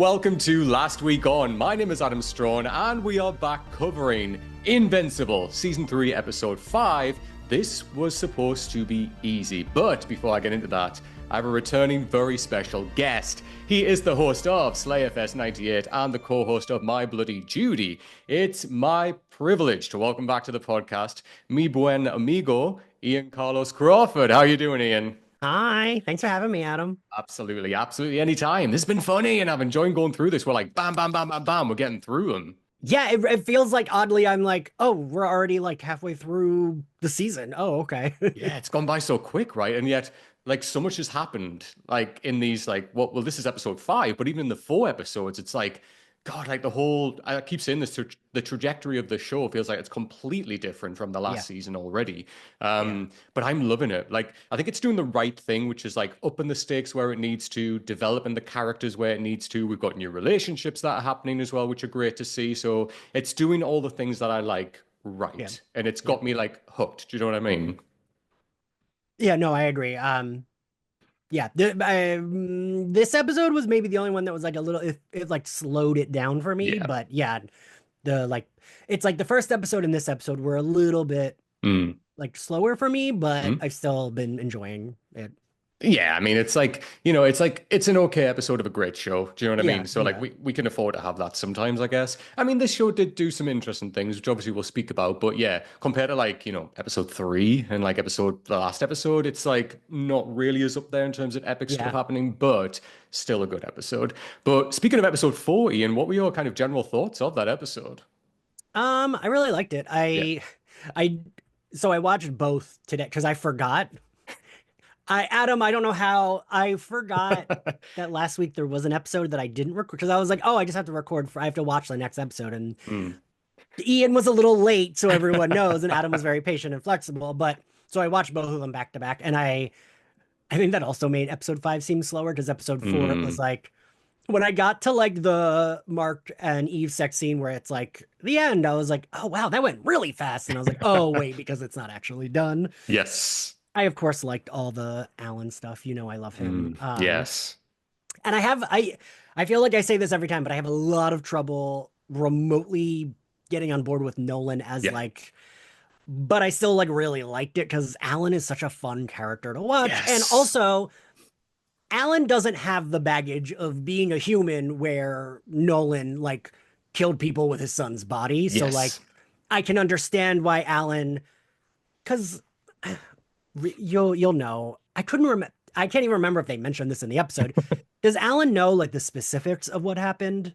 welcome to Last Week On. My name is Adam Straughan, and we are back covering Invincible, Season 3, Episode 5. This was supposed to be easy, but before I get into that, I have a returning very special guest. He is the host of SlayFest 98 and the co-host of My Bloody Judy. It's my privilege to welcome back to the podcast, mi buen amigo, Ian Carlos Crawford. How are you doing, Ian? Hi, thanks for having me, Adam. Absolutely, absolutely. Anytime. This has been funny, and I've enjoyed going through this. We're like, bam, bam, bam, bam, bam. We're getting through them. Yeah, it feels like oddly, I'm like, oh, we're already like halfway through the season. Oh, okay. Yeah, it's gone by so quick, right? And yet, like, so much has happened, like, in these, like, well, this is episode 5, but even in the 4 episodes, it's like, God, like, I keep saying this, the trajectory of the show feels like it's completely different from the last season already. But I'm loving it. Like, I think it's doing the right thing, which is, like, upping the stakes where it needs to, developing the characters where it needs to. We've got new relationships that are happening as well, which are great to see. So it's doing all the things that I like right. Yeah. And it's got me, like, hooked. Do you know what I mean? Yeah, no, I agree. This episode was maybe the only one that was like a little, it like slowed it down for me. Yeah. But yeah, it's like the first episode and this episode were a little bit like slower for me, but I've still been enjoying it. Yeah, I mean, it's like, it's an okay episode of a great show. Do you know what I mean? So, like, yeah. we can afford to have that sometimes, I guess. I mean, this show did do some interesting things, which obviously we'll speak about. But yeah, compared to, like, episode 3 and, like, the last episode, it's, like, not really as up there in terms of epic stuff happening, but still a good episode. But speaking of episode 4, Ian, what were your kind of general thoughts of that episode? I really liked it. So I watched both today because I forgot. Adam, I don't know how I forgot that last week there was an episode that I didn't record because I was like, oh, I just have to I have to watch the next episode. And Ian was a little late, so everyone knows, and Adam was very patient and flexible. But so I watched both of them back to back, and I think that also made episode 5 seem slower because episode 4 it was like when I got to like the Mark and Eve sex scene where it's like the end, I was like, oh wow, that went really fast, and I was like, oh wait, because it's not actually done. Yes. I, of course, liked all the Alan stuff. You know, I love him. Yes. And I feel like I say this every time, but I have a lot of trouble remotely getting on board with Nolan as but I still like really liked it because Alan is such a fun character to watch. Yes. And also, Alan doesn't have the baggage of being a human where Nolan like killed people with his son's body. So like, I can understand why Alan, because you'll know. I can't even remember if they mentioned this in the episode. Does Alan know like the specifics of what happened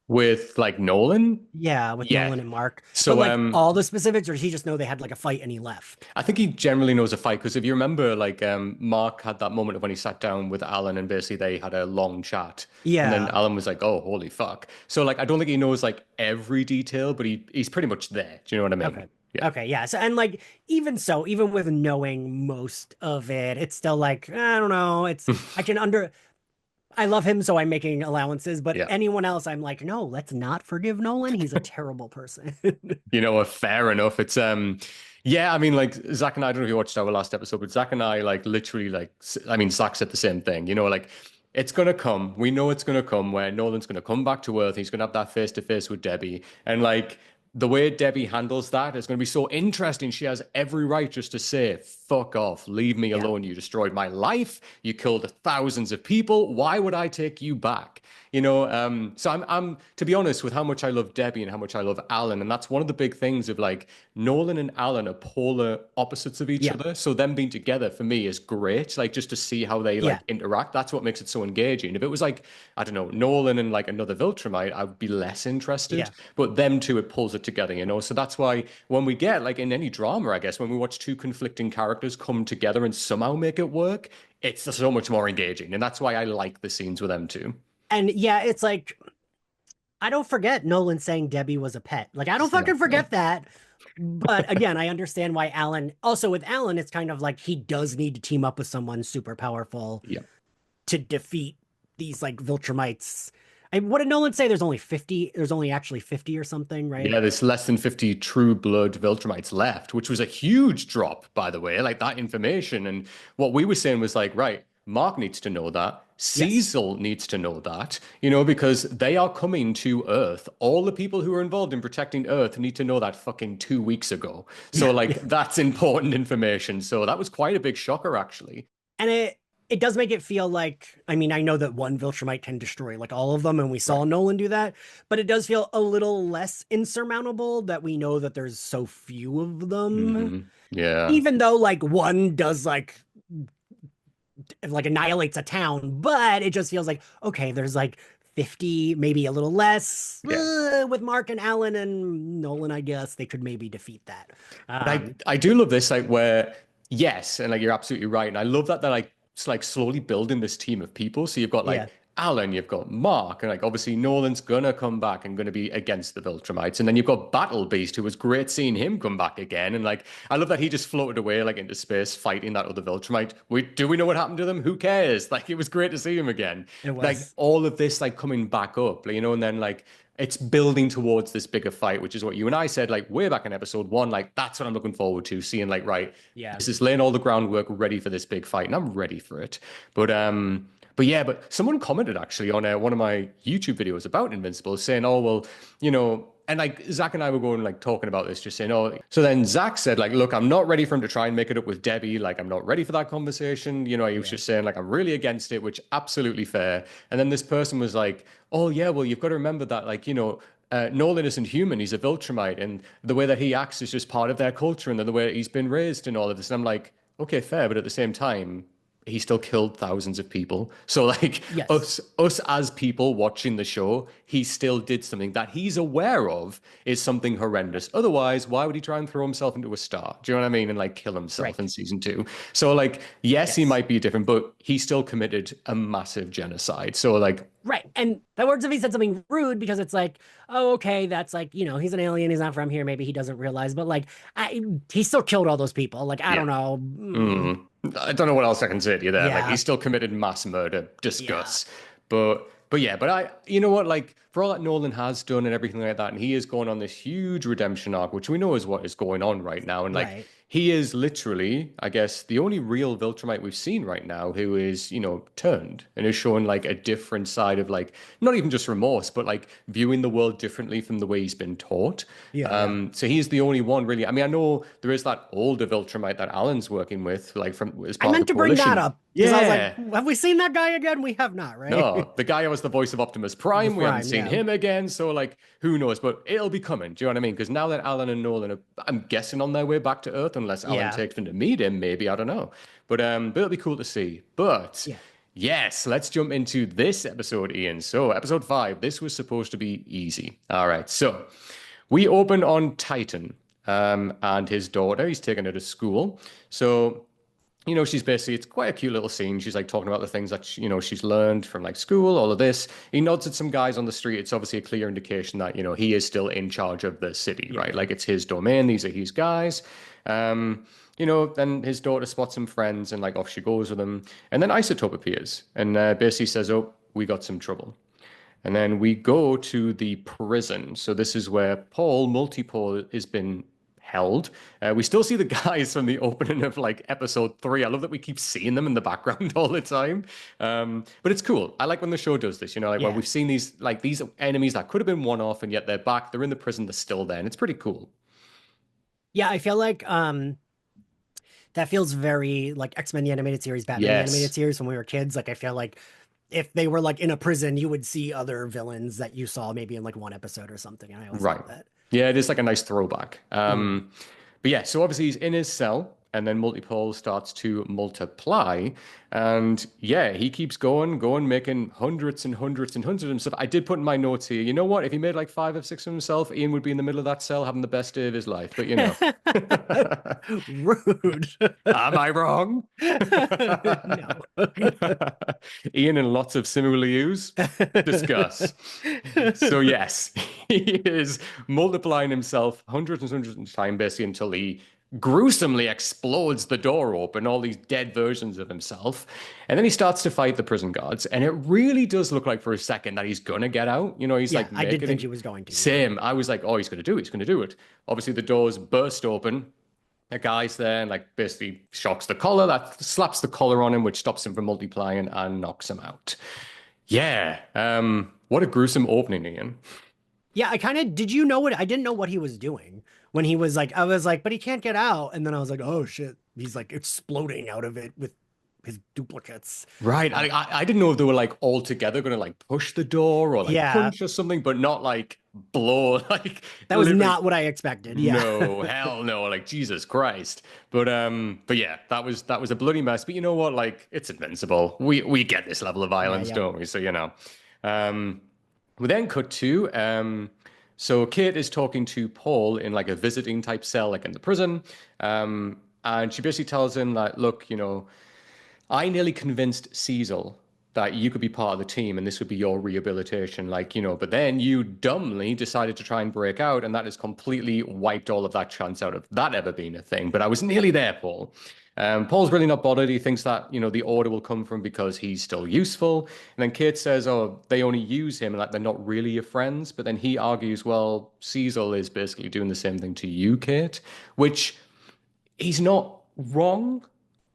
with like Nolan? Yeah, with Nolan and Mark. So but, like all the specifics, or does he just know they had like a fight and he left? I think he generally knows a fight because if you remember, like Mark had that moment of when he sat down with Alan and basically they had a long chat. Yeah. And then Alan was like, "Oh, holy fuck!" So like, I don't think he knows like every detail, but he's pretty much there. Do you know what I mean? Okay. Yeah. Okay, yeah. So and like even with knowing most of it, it's still like, I don't know. I love him, so I'm making allowances, but anyone else, I'm like, no, let's not forgive Nolan. He's a terrible person. Fair enough. It's yeah, I mean, like Zach and I don't know if you watched our last episode, but Zach and I like literally like, I mean, Zach said the same thing, like it's going to come. We know it's going to come where Nolan's going to come back to Earth. He's going to have that face to face with Debbie. And like, the way Debbie handles that is going to be so interesting. She has every right just to say, fuck off, leave me alone. You destroyed my life. You killed thousands of people. Why would I take you back? So I'm to be honest, with how much I love Debbie and how much I love Alan, and that's one of the big things of like Nolan and Alan are polar opposites of each other. So them being together for me is great. Like just to see how they like interact. That's what makes it so engaging. If it was like, I don't know, Nolan and like another Viltrumite, I would be less interested. Yeah. But them two, it pulls it together, So that's why when we get like in any drama, I guess, when we watch two conflicting characters come together and somehow make it work, it's so much more engaging. And that's why I like the scenes with them too. And yeah, it's like, I don't forget Nolan saying Debbie was a pet. Like, I don't fucking forget that. But again, I understand why also with Alan, it's kind of like he does need to team up with someone super powerful to defeat these like Viltrumites. What did Nolan say? There's only 50. There's only actually 50 or something, right? Yeah, there's less than 50 true blood Viltrumites left, which was a huge drop, by the way, like that information. And what we were saying was like, right, Mark needs to know that. Yes. Cecil needs to know that, because they are coming to Earth. All the people who are involved in protecting Earth need to know that fucking 2 weeks ago. So, Yeah. like, Yeah. that's important information. So that was quite a big shocker, actually. And it does make it feel like, I mean, I know that one Viltrumite can destroy like all of them, and we saw Right. Nolan do that, but it does feel a little less insurmountable that we know that there's so few of them. Yeah. Even though like one does like annihilates a town, but it just feels like okay, there's like 50, maybe a little less. Yeah. With Mark and Alan and Nolan, I guess they could maybe defeat that. But I Um, I do love this, like where yes, and like you're absolutely right, and I love that they're like it's like slowly building this team of people. So you've got yeah, like Alan, you've got Mark, and like obviously Nolan's gonna come back and gonna be against the Viltrumites, and then you've got Battle Beast, who was great seeing him come back again, and like I love that he just floated away like into space fighting that other Viltrumite. Do we know what happened to them? Who cares? Like it was great to see him again. it Like was. all of this like coming back up, and then like it's building towards this bigger fight, which is what you and I said, like way back in episode one. Like that's what I'm looking forward to, seeing like, right, Yeah, this is laying all the groundwork ready for this big fight, and I'm ready for it. But yeah, but someone commented actually on one of my YouTube videos about Invincible, saying, "Oh well, and like Zach and I were going like talking about this, just saying, oh, so then Zach said, like, look, I'm not ready for him to try and make it up with Debbie. Like, I'm not ready for that conversation. He was yeah, just saying, like, I'm really against it, which absolutely fair. And then this person was like, oh yeah, well, you've got to remember that, like, Nolan isn't human. He's a Viltrumite, and the way that he acts is just part of their culture and the way he's been raised and all of this. And I'm like, okay, fair, but at the same time, he still killed thousands of people. So like yes, us as people watching the show, he still did something that he's aware of is something horrendous. Otherwise, why would he try and throw himself into a star? Do you know what I mean? And like kill himself in right, season two. So like, yes, he yes. might be different, but he still committed a massive genocide. So like, Right. And that works if he said something rude because it's like, oh, okay, that's like, he's an alien, he's not from here, maybe he doesn't realize, but like he still killed all those people. Like, I yeah. don't know. I don't know what else I can say to you there. Like he Yeah. still committed mass murder. Yeah. Discuss. But yeah, but you know what? Like for all that Nolan has done and everything like that, and he is going on this huge redemption arc, which we know is what is going on right now. And like Right. he is literally, I guess, the only real Viltrumite we've seen right now who is, turned and is showing like a different side of like not even just remorse, but like viewing the world differently from the way he's been taught. Yeah. Yeah. So he's the only one really. I mean, I know there is that older Viltrumite that Alan's working with, like from as I part of meant the to bring that coalition. up because I was like, Yeah. have we seen that guy again? We have not, right? No, the guy who was the voice of Optimus The Prime, we haven't Prime, seen yeah. him again. So, like, who knows? But it'll be coming. Do you know what I mean? Because now that Alan and Nolan are, I'm guessing, on their way back to Earth, unless Alan Yeah. takes them to meet him, maybe. I don't know. But it'll be cool to see. But Yeah. yes, let's jump into this episode, Ian. So, episode five, this was supposed to be easy. All right. So, we open on Titan and his daughter. He's taking her to school. So, she's basically, it's quite a cute little scene. She's like talking about the things that, she's learned from like school, all of this. He nods at some guys on the street. It's obviously a clear indication that, he is still in charge of the city, Yeah. right? Like it's his domain. These are his guys. Then his daughter spots some friends and like off she goes with them. And then Isotope appears and basically says, oh, we got some trouble. And then we go to the prison. So this is where Paul, Multipole, has been held. We still see the guys from the opening of like episode three. I love that we keep seeing them in the background all the time. But it's cool. I like when the show does this, like when Yeah. we've seen these enemies that could have been one off and yet they're back. They're in the prison. They're still there. And it's pretty cool. Yeah. I feel like that feels very like X-Men the animated series, Batman the animated Yes. series when we were kids. Like I feel like if they were like in a prison, you would see other villains that you saw maybe in like one episode or something. And I always Right. love that. Yeah, it is like a nice throwback. Mhm. But yeah, so obviously he's in his cell, and then Multipole starts to multiply. And yeah, he keeps going, making hundreds and hundreds and hundreds of himself. I did put in my notes here, you know what? If he made like 5 or 6 of himself, Ian would be in the middle of that cell having the best day of his life. But Rude. am I wrong? No. Ian and lots of similarly use. Discuss. So yes, he is multiplying himself hundreds and hundreds of times basically until he gruesomely explodes the door open, all these dead versions of himself. And then he starts to fight the prison guards. And it really does look like for a second that he's gonna get out. He's Yeah, like I did making think it. he was going to. Yeah. Same. I was like, oh, he's gonna do it. He's gonna do it. Obviously, the doors burst open. a guy's there and like basically shocks the collar, that slaps the collar on him, which stops him from multiplying and knocks him out. Yeah. What a gruesome opening, Ian. Yeah, I kind of did you know what I didn't know what he was doing when he was like I was like, but he can't get out. And then I was like, oh shit, he's like exploding out of it with his duplicates. Right. Uh, I didn't know if they were like all together going to like push the door or like yeah, punch or something, but not like blow, like that was literally. not what I expected. Yeah. No, hell no, like Jesus Christ. But yeah, that was a bloody mess. But you know what? Like it's Invincible. We get this level of Yeah, violence, yeah. don't we? So you know. Um we then cut to so Kate is talking to Paul in like a visiting type cell, like in the prison. And she basically tells him that, look, I nearly convinced Cecil that you could be part of the team and this would be your rehabilitation, like, but then you dumbly decided to try and break out, and that has completely wiped all of that chance out of that ever being a thing. But I was nearly there, Paul. Paul's really not bothered. He thinks that, the order will come from because he's still useful. And then Kate says, oh, they only use him and like they're not really your friends. But then he argues, well, Cecil is basically doing the same thing to you, Kate, which he's not wrong,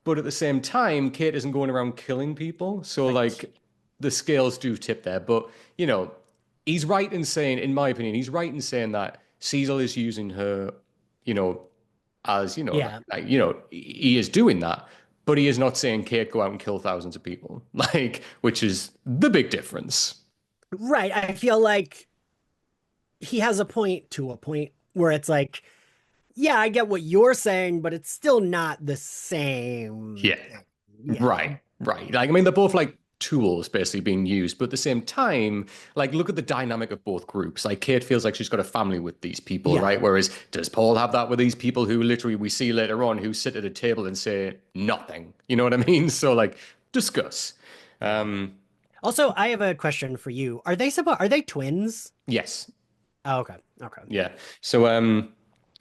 but at the same time, Kate isn't going around killing people. So Right. like the scales do tip there. But you know, he's right in saying, in my opinion, he's right in saying that Cecil is using her, you know, as Yeah. he is doing that. But he is not saying Kate go out and kill thousands of people, like, which is the big difference. Right. I feel like he has a point to a point where it's like, yeah, I get what you're saying, but it's still not the same Yeah. thing. Yeah. Right, right. Like, I mean, they're both like tools basically being used, but at the same time, like, look at the dynamic of both groups. Like, Kate feels like she's got a family with these people, Yeah. right? Whereas, does Paul have that with these people who literally we see later on who sit at a table and say nothing? You know what I mean? So, like, discuss. Yeah. Um, Also, I have a question for you. Are they twins? yes, Oh, okay. Okay. yeah. So,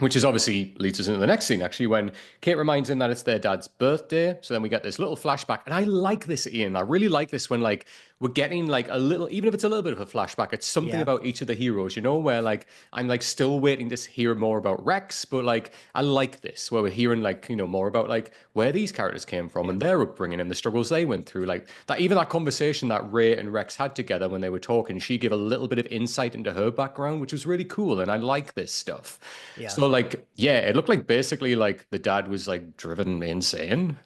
which is obviously leads us into the next scene, actually, when Kate reminds him that it's their dad's birthday. So then we get this little flashback. And I like this, Ian. I really like this when, like, we're getting, like, a little, even if it's a little bit of a flashback, it's something Yeah. about each of the heroes, where, like, I'm, like, still waiting to hear more about Rex. But, like, I like this, where we're hearing, like, more about, like, where these characters came from Yeah. and their upbringing and the struggles they went through. Like, that, even that conversation that Ray and Rex had together when they were talking, she gave a little bit of insight into her background, which was really cool. And I like this stuff. Yeah. So like, yeah, it looked like basically like the dad was like driven insane.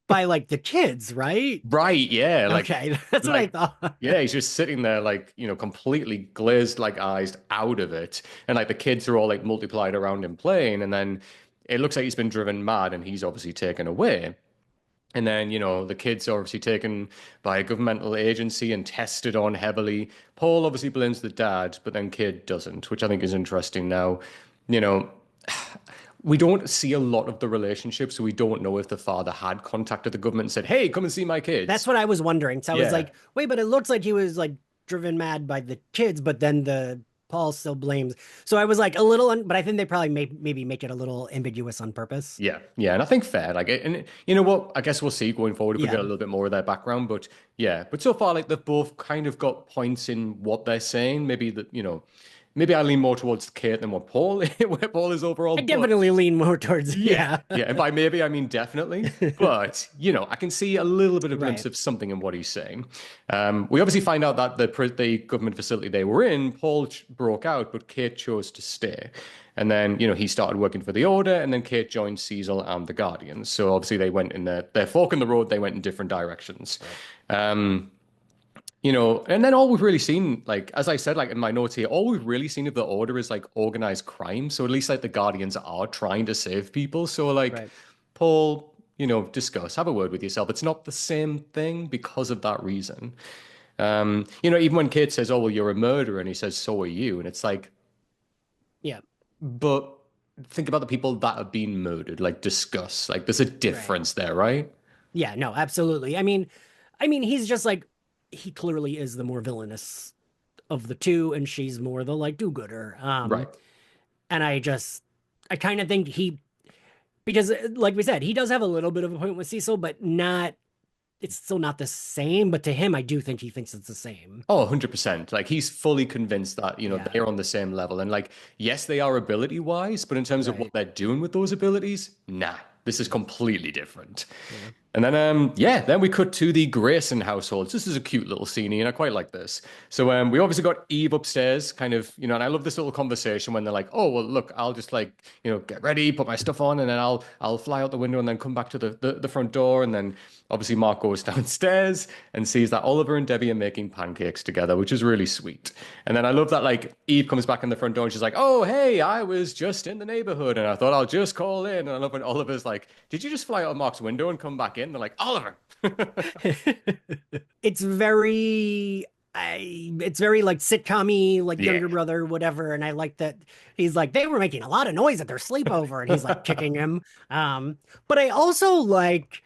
By like the kids, right? Right, yeah, Okay. That's what I like thought. yeah, he's just sitting there like, completely glazed like eyes out of it. And like the kids are all like multiplied around him playing, and then it looks like he's been driven mad and he's obviously taken away. And then, the kids are obviously taken by a governmental agency and tested on heavily. Paul obviously blames the dad, but then Kid doesn't, which I think is interesting now. You know, we don't see a lot of the relationship, so we don't know if the father had contacted the government and said, "Hey, come and see my That's kids." what I was wondering. So I was Yeah. like, wait, but it looks like he was like driven mad by the kids, but then the Paul still blames. So I was like a little, but I think they probably maybe make it a little ambiguous on purpose. Yeah, yeah, and I think fair. Like, and you know what? I guess we'll see going forward if we Yeah. get a little bit more of their background. But yeah, but so far, like they've both kind of got points in what they're saying. Maybe that maybe I lean more towards Kate than what Paul where Paul is overall. I But definitely lean more towards, yeah, yeah. yeah, and by maybe I mean definitely. But I can see a little bit of glimpse Right. of something in what he's saying. We obviously find out that the government facility they were in, Paul broke out, but Kate chose to stay. And then, he started working for the Order, and then Kate joined Cecil and the Guardians. So obviously they went in their fork in the road, they went in different directions. Right. Um, and then all we've really seen, like, as I said, like in my notes here, all we've really seen of the Order is like organized crime. So at least like the Guardians are trying to save people. So like, Right. Paul, have a word with yourself. It's not the same thing because of that reason. Even when Kate says, "Oh, well, you're a murderer," and he says, "So are you," and it's like, Yeah. but think about the people that have been murdered. Like, discuss. Like, there's a Right. difference there, right? Yeah, no, absolutely. I mean, he's just like he clearly is the more villainous of the two, and she's more the like do-gooder. Right. And I kind of think because like we said, he does have a little bit of a point with Cecil, but not it's still not the same, but to him, I do think he thinks it's the same. Oh, 100%. Like he's fully convinced that, Yeah. they're on the same level. And like, yes, they are ability wise, but in terms of what Right. they're doing with those abilities, nah, this is completely different. Yeah. And then, yeah, then we cut to the Grayson household. This is a cute little scene, and I quite like this. So, we obviously got Eve upstairs, kind of, and I love this little conversation when they're like, "Oh, well, look, I'll just like, get ready, put my stuff on, and then I'll fly out the window and then come back to the front door." And then obviously Mark goes downstairs and sees that Oliver and Debbie are making pancakes together, which is really sweet. And then I love that like Eve comes back in the front door and she's like, "Oh, hey, I was just in the neighborhood and I thought I'll just call in." And I love when Oliver's like, "Did you just fly out of Mark's window and come back in?" They're like, "Oliver." It's very it's very like sitcom-y, like Yeah. younger brother, whatever. And I like that he's like, they were making a lot of noise at their sleepover, and he's like kicking him. But I also like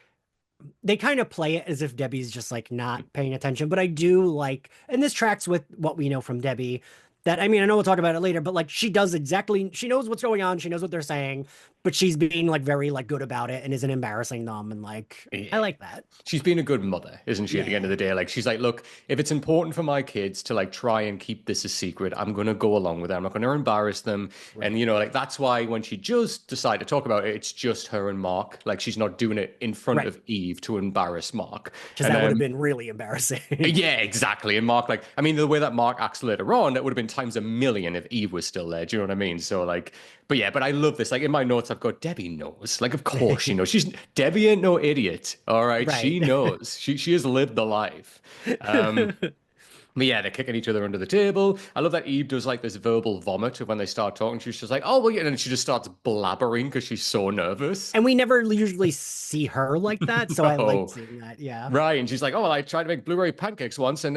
they kind of play it as if Debbie's just like not paying attention. But I do like, and this tracks with what we know from Debbie. That I mean, I know we'll talk about it later, but like she knows what's going on, she knows what they're saying, but she's being like very like good about it and isn't embarrassing them. And like, I Yeah. like that. She's been a good mother, isn't she, at the end of Yeah. the day? Like, she's like, look, if it's important for my kids to like try and keep this a secret, I'm going to go along with it. I'm not going to embarrass them. And, Right. like, that's why when she does decide to talk about it, it's just her and Mark. Like, she's not doing it in front Right. of Eve to embarrass Mark. Because And that would have been really embarrassing. yeah, exactly. And Mark, like, I mean, the way that Mark acts later on, that would have been times a million if Eve was still there. Do you know what I mean? So, like, but yeah, but I love this. Like, in my notes, I've got Debbie knows. Like, of course she knows. Debbie ain't no idiot. All right. Right. She knows. She has lived the life. Um, but yeah, they're kicking each other under the table. I love that Eve does like this verbal vomit when they start talking. She's just like, "Oh, well, yeah," and then she just starts blabbering because she's so nervous. And we never usually see her like that, so I liked No. seeing that. Yeah. Right. And she's like, "Oh, well, I tried to make blueberry pancakes once." And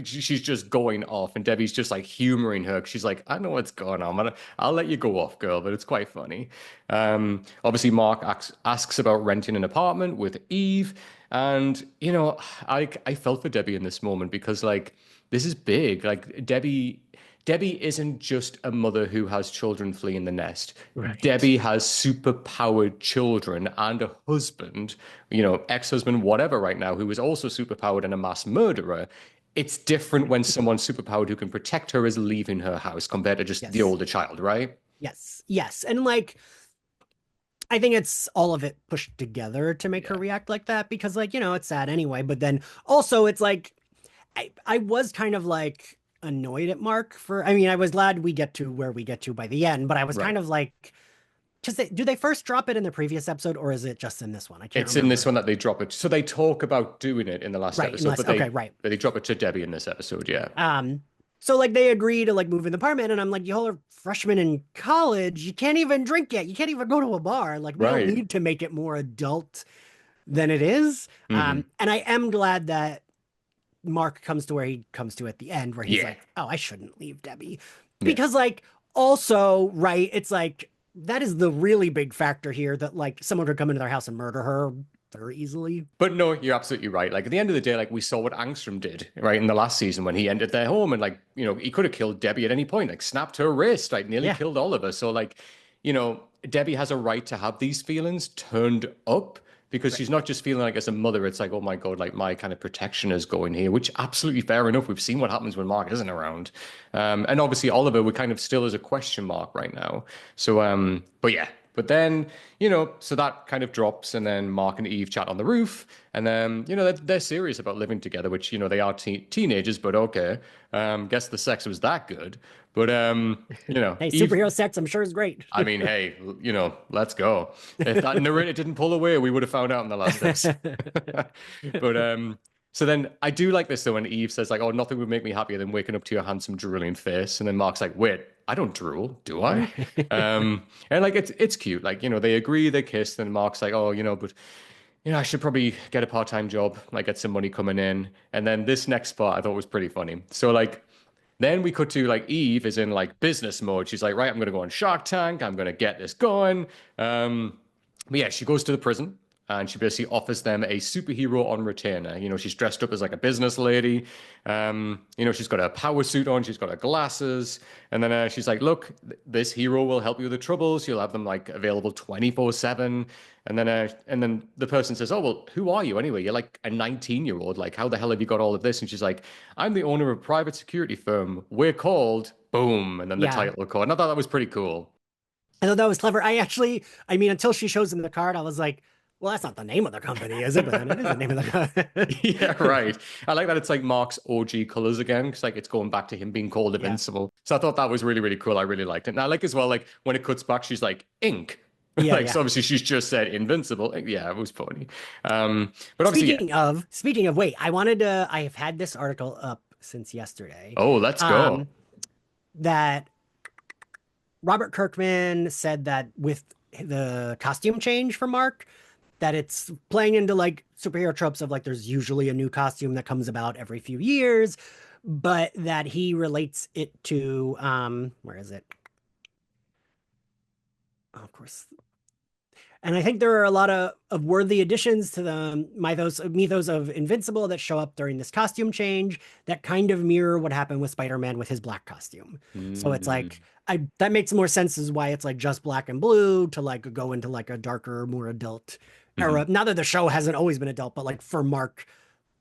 she's just going off. And Debbie's just like humoring her. She's like, "I know what's going on. I'll let you go off, girl." But it's quite funny. Obviously, Mark asks about renting an apartment with Eve. And, I felt for Debbie in this moment because, like, this is big. Like, Debbie isn't just a mother who has children fleeing the nest. Right. Debbie has superpowered children and a husband, ex-husband, whatever, right now, who is also superpowered and a mass murderer. It's different when someone superpowered who can protect her is leaving her house compared to just the Yes. older child, right? Yes. Yes. And like I think it's all of it pushed together to make her Yeah. react like that because like, it's sad anyway, but then also it's like I was kind of like annoyed at Mark for I mean, I was glad we get to where we get to by the end, but I was Right. kind of like because do they first drop it in the previous episode or is it just in this one? I can't It's in this remember. one that they drop it. So they talk about doing it in the last Right, episode, unless but okay, they right. but they drop it to Debbie in this episode, yeah. So like they agree to like move in the apartment, and I'm like, y'all are freshmen in college. You can't even drink yet. You can't even go to a bar. Like we don't Right. need to make it more adult than it is. Hmm. And I am glad that Mark comes to where he comes to at the end, where he's Yeah. like, oh, I shouldn't leave Debbie. Yeah. Because like also, right, it's like that is the really big factor here that like someone could come into their house and murder her very easily. But no, you're absolutely right. Like at the end of the day, like we saw what Angstrom did, right, in the last season when he entered their home and like, he could have killed Debbie at any point, like snapped her wrist, like nearly Yeah, killed Oliver. So like, Debbie has a right to have these feelings turned up because right. she's not just feeling like as a mother, it's like, oh my God, like my kind of protection is going here, which absolutely fair enough. We've seen what happens when Mark isn't around. And obviously Oliver, we kind of still is a question mark right now. So, but yeah. But then, so that kind of drops, and then Mark and Eve chat on the roof, and then, they're serious about living together, which, they are teenagers, but okay. Guess the sex was that good. But, Hey, Eve, superhero sex, I'm sure is great. I mean, hey, let's go. If that narrator didn't pull away, we would have found out in the last episode. But so then I do like this though when Eve says like, "Oh, nothing would make me happier than waking up to your handsome drooling face," and then Mark's like, "Wait, I don't drool, do I?" And like it's cute. Like they agree, they kiss, then Mark's like, "Oh, but." I should probably get a part-time job, like get some money coming in. And then this next part I thought was pretty funny. So like then we cut to like Eve is in like business mode. She's like, right, I'm gonna go on Shark Tank. I'm gonna get this going. But yeah, she goes to the prison. and she basically offers them a superhero on retainer. She's dressed up as like a business lady. She's got a power suit on, she's got her glasses, and then she's like, "Look, this hero will help you with the troubles. You'll have them like available 24/7." And then the person says, "Oh, well, who are you anyway? You're like a 19-year-old. Like, how the hell have you got all of this?" And she's like, "I'm the owner of a private security firm. We're called boom." And then the Yeah. title card. And I thought that was pretty cool. I thought that was clever. I mean, until she shows him the card, I was like, well, that's not the name of the company, is it? But then it is the name of the company. Yeah, right. I like that it's like Mark's OG colors again, because like it's going back to him being called Yeah. Invincible. So I thought that was really, really cool. I really liked it. And I like as well, like when it cuts back, she's like ink. Yeah, Like yeah. so obviously she's just said Invincible. Yeah, it was funny. But obviously, yeah. Speaking of, wait, I have had this article up since yesterday. Oh, let's go. Um, that Robert Kirkman said that with the costume change for Mark, that it's playing into like superhero tropes of like there's usually a new costume that comes about every few years, but that he relates it to where is it? Oh, of course. And I think there are a lot of worthy additions to the mythos of Invincible that show up during this costume change that kind of mirror what happened with Spider-Man with his black costume. So it's like Mm. that makes more sense as why it's like just black and blue to like go into like a darker, more adult era. Mhm. Not that the show hasn't always been adult, but like for Mark,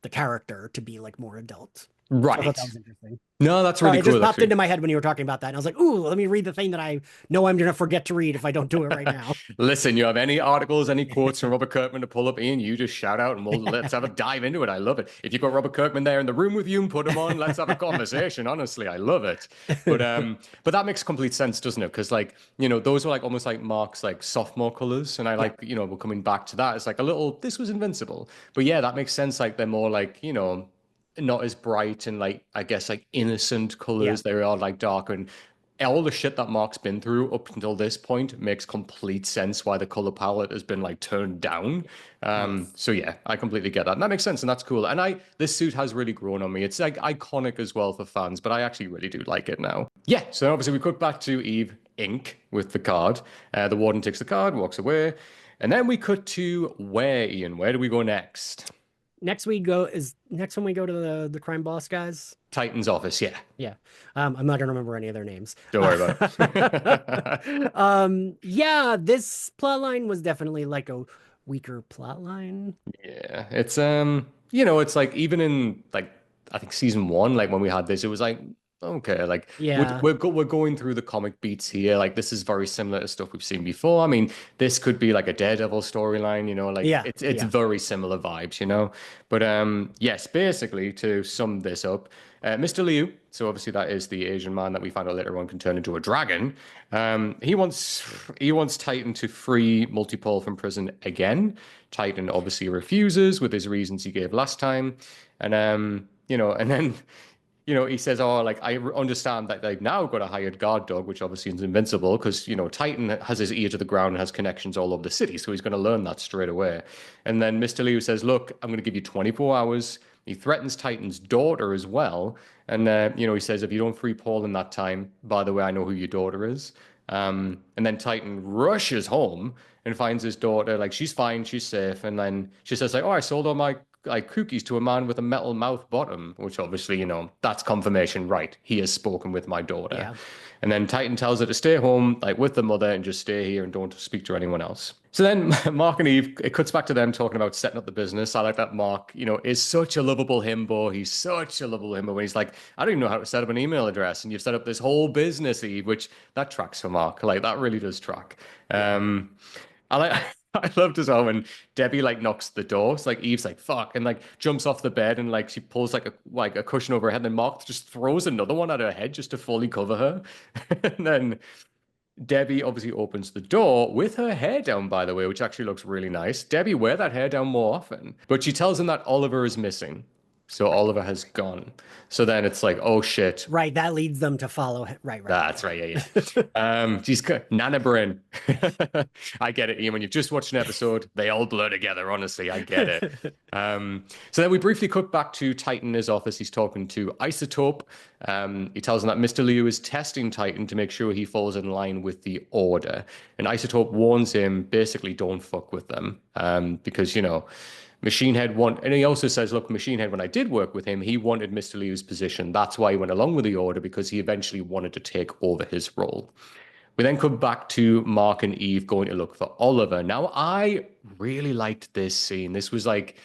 the character to be like more adult. So I thought that Right. was interesting. No, that's really Sorry, it just cool, popped actually. into my head when you were talking about that. And I was like, ooh, let me read the thing that I know I'm going to forget to read if I don't do it right now. Listen, you have any articles, any quotes from Robert Kirkman to pull up, Ian, you just shout out and let's have a dive into it. I love it. If you've got Robert Kirkman there in the room with you and put him on, let's have a conversation. Honestly, I love it. But that makes complete sense, doesn't it? Because like, those were like almost like Mark's like sophomore colors. And I Yeah. like, we're coming back to that. It's like a little, this was Invincible. But yeah, that makes sense. Like they're more like, not as bright and like I guess like innocent Yeah. colors. They are like darker and all the shit that Mark's been through up until this point makes complete sense why the color palette has been like turned down. Yes. So yeah, I completely get that. And that makes sense and that's cool. And this suit has really grown on me. It's like iconic as well for fans, but I actually really do like it now. Yeah, so obviously we cut back to Eve Inc. with the card. The warden takes the card, walks away. And then we cut to where, Ian? Where do we go next? Next when we go to the crime boss guys. Titan's office, yeah. Yeah. I'm not gonna remember any of their names. Don't worry about it. Yeah, this plot line was definitely like a weaker plot line. Yeah, it's it's like even in like I think season one, like when we had this, it was like okay, like Yeah. we're going through the comic beats here. Like this is very similar to stuff we've seen before. I mean, this could be like a Daredevil storyline, like Yeah. it's Yeah. very similar vibes. But yes, basically to sum this up, Mr. Liu, so obviously that is the Asian man that we find out later on can turn into a dragon. He wants Titan to free Multipole from prison again. Titan obviously refuses with his reasons he gave last time. And and then he says, "Oh, like I understand that they've now got a hired guard dog, which obviously is invincible because Titan has his ear to the ground and has connections all over the city, so he's going to learn that straight away." And then Mr. Liu says, "Look, I'm going to give you 24 hours." He threatens Titan's daughter as well, and he says, "If you don't free Paul in that time, by the way, I know who your daughter is." And then Titan rushes home and finds his daughter, like she's fine, she's safe, and then she says, like, "Oh, I sold all my like cookies to a man with a metal mouth bottom," which obviously, that's confirmation, right? He has spoken with my daughter. Yeah. And then Titan tells her to stay home, like with the mother, and just stay here and don't speak to anyone else. So then Mark and Eve, it cuts back to them talking about setting up the business. I like that Mark, is such a lovable himbo. He's such a lovable himbo when he's like, "I don't even know how to set up an email address. And you've set up this whole business, Eve," which that tracks for Mark. Like that really does track. Yeah. I like I loved as well when Debbie like knocks the door. So like Eve's like fuck and like jumps off the bed and like she pulls like a cushion over her head and then Mark just throws another one at her head just to fully cover her. And then Debbie obviously opens the door with her hair down, by the way, which actually looks really nice. Debbie, wear that hair down more often. But she tells him that Oliver is missing. So Oliver has gone. So then it's like, oh shit. Right, that leads them to follow him. Right. That's right. Yeah, yeah. Geez, Nana Brain. I get it, Ian. When you've just watched an episode, they all blur together. Honestly, I get it. So then we briefly cut back to Titan in his office. He's talking to Isotope. He tells him that Mr. Liu is testing Titan to make sure he falls in line with the order. And Isotope warns him, basically, don't fuck with them. Because, Machine Head and he also says, look, Machine Head, when I did work with him, he wanted Mr. Liu's position. That's why he went along with the order, because he eventually wanted to take over his role. We then come back to Mark and Eve going to look for Oliver. Now, I really liked this scene. This was like,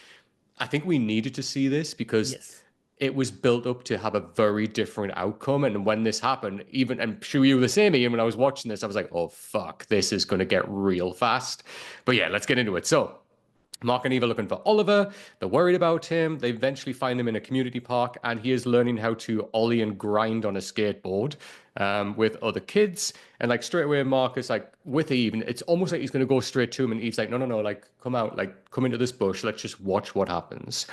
I think we needed to see this because Yes. it was built up to have a very different outcome. And when this happened, even, I'm sure you were the same, Ian, when I was watching this, I was like, oh, fuck, this is going to get real fast. But yeah, let's get into it. So, Mark and Eve are looking for Oliver. They're worried about him. They eventually find him in a community park, and he is learning how to ollie and grind on a skateboard with other kids. And like straight away, Mark is like with Eve, and it's almost like he's going to go straight to him. And Eve's like, no, no, no, like come out, like come into this bush. Let's just watch what happens.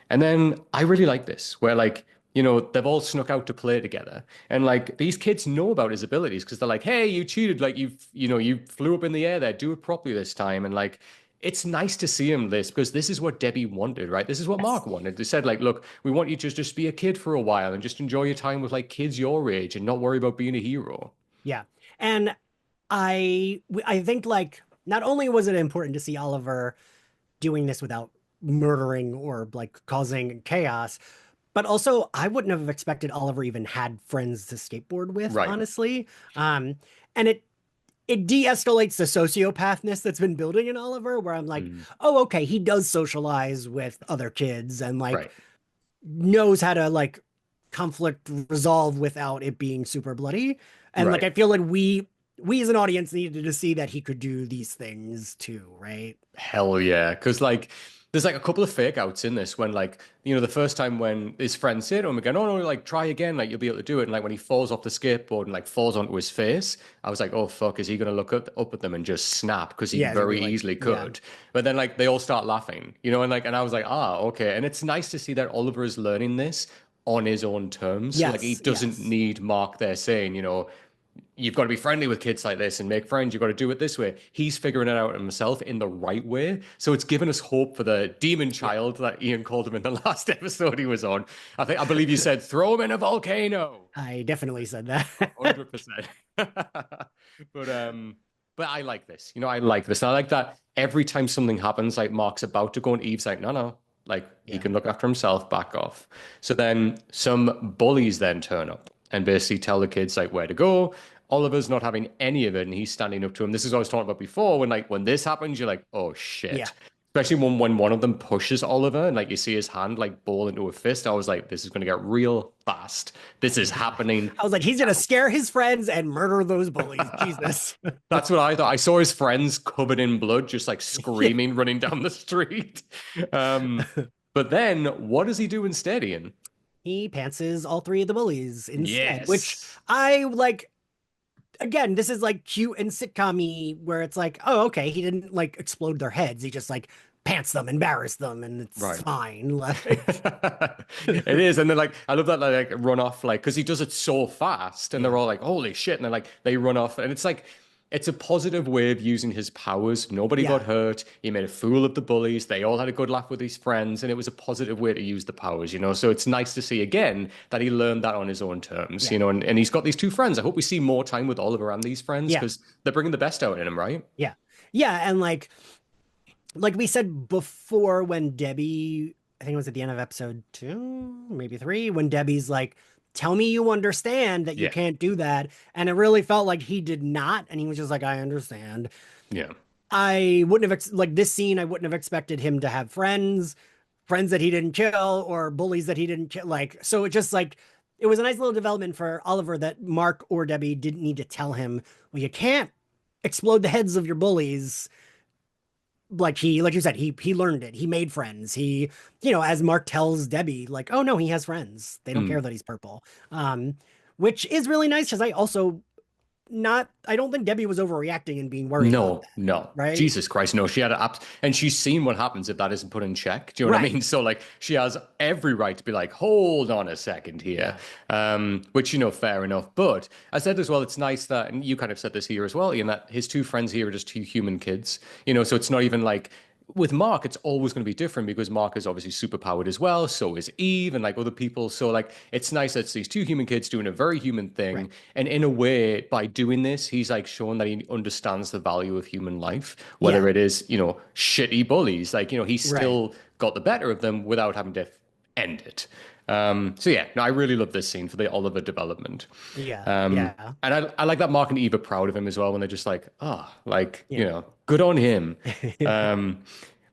And then I really like this, where like, they've all snuck out to play together. And like these kids know about his abilities because they're like, hey, you cheated. Like you flew up in the air there. Do it properly this time. And like, it's nice to see him this because this is what Debbie wanted, right? This is what Yes. Mark wanted. They said like, look, we want you to just be a kid for a while and just enjoy your time with like kids your age and not worry about being a hero. Yeah. And I think like not only was it important to see Oliver doing this without murdering or like causing chaos, but also I wouldn't have expected Oliver even had friends to skateboard with, Right. honestly. And it de-escalates the sociopathness that's been building in Oliver, where I'm like, Mm, oh, okay, he does socialize with other kids and like right. knows how to like conflict resolve without it being super bloody. And like Right. I feel like we as an audience needed to see that he could do these things too, right? Hell yeah. Because, like, there's like a couple of fake outs in this when, like, the first time when his friends say to him again, oh, no, like, try again, like, you'll be able to do it. And, like, when he falls off the skateboard and, like, falls onto his face, I was like, oh, fuck, is he going to look up at them and just snap? Because he Yeah, to be very like, easily yeah, could. But then, like, they all start laughing, and I was like, ah, okay. And it's nice to see that Oliver is learning this on his own terms. Like, he yes, doesn't yes, need Mark there saying, you've got to be friendly with kids like this and make friends. You've got to do it this way. He's figuring it out himself in the right way. So it's given us hope for the demon yeah. child that Ian called him in the last episode he was on. I believe you said throw him in a volcano. I definitely said that. 100%. But I like this. I like this. And I like that every time something happens, like Mark's about to go and Eve's like, no, no. Like he Yeah, can look after himself, back off. So then some bullies then turn up and basically tell the kids like where to go. Oliver's not having any of it, and he's standing up to him. This is what I was talking about before. When this happens, you're like, oh yeah. shit. Especially when one of them pushes Oliver and like you see his hand like ball into a fist. I was like, this is gonna get real fast. This is happening. I was like, he's gonna scare his friends and murder those bullies. Jesus. That's what I thought. I saw his friends covered in blood, just like Yeah. screaming, running down the street. Um, but then what does he do instead, Ian? He pantses all three of the bullies instead, which Yes. I like. Again, this is like cute and sitcom-y where it's like, oh, okay, he didn't like explode their heads. He just like pants them, embarrassed them, and it's Right. fine. Like, It is. And then like I love that like run off like because he does it so fast and they're yeah, all like, holy shit. And then like they run off and it's like it's a positive way of using his powers. Nobody yeah, got hurt. He made a fool of the bullies. They all had a good laugh with his friends, and it was a positive way to use the powers. So it's nice to see again that he learned that on his own terms, yeah, and he's got these two friends. I hope we see more time with Oliver and these friends yeah, because they're bringing the best out in him, right? yeah, yeah. And like we said before, when Debbie, I think it was at the end of episode 2, maybe 3, when Debbie's like, tell me you understand that you Yeah. can't do that. And it really felt like he did not. And he was just like, I understand. Yeah. I wouldn't have like this scene. I wouldn't have expected him to have friends that he didn't kill, or bullies that he didn't kill. Like, so it just like it was a nice little development for Oliver that Mark or Debbie didn't need to tell him. Well, you can't explode the heads of your bullies. Like like you said, he learned it. He made friends. As Mark tells Debbie, like, oh no, he has friends. They don't care Mm. that he's purple. Which is really nice because I also not, I don't think Debbie was overreacting and being worried about No, that, no. right? Jesus Christ, no. She had and she's seen what happens if that isn't put in check. Do you know what I Right. mean? So like she has every right to be like, hold on a second here. Yeah. Which, fair enough. But I said as well, it's nice that, and you kind of said this here as well, Ian, that his two friends here are just two human kids. So it's not even like with Mark, it's always going to be different because Mark is obviously super powered as well. So is Eve and like other people. So like it's nice that it's these two human kids doing a very human Right. thing. And in a way, by doing this, he's like shown that he understands the value of human life, Yeah. whether it is, shitty bullies. Like, he's Right. still got the better of them without having to end it. So yeah, no, I really love this scene for the Oliver development. Yeah. Um, Yeah. and I like that Mark and Eve are proud of him as well when they're just like, like, Yeah. good on him. Um,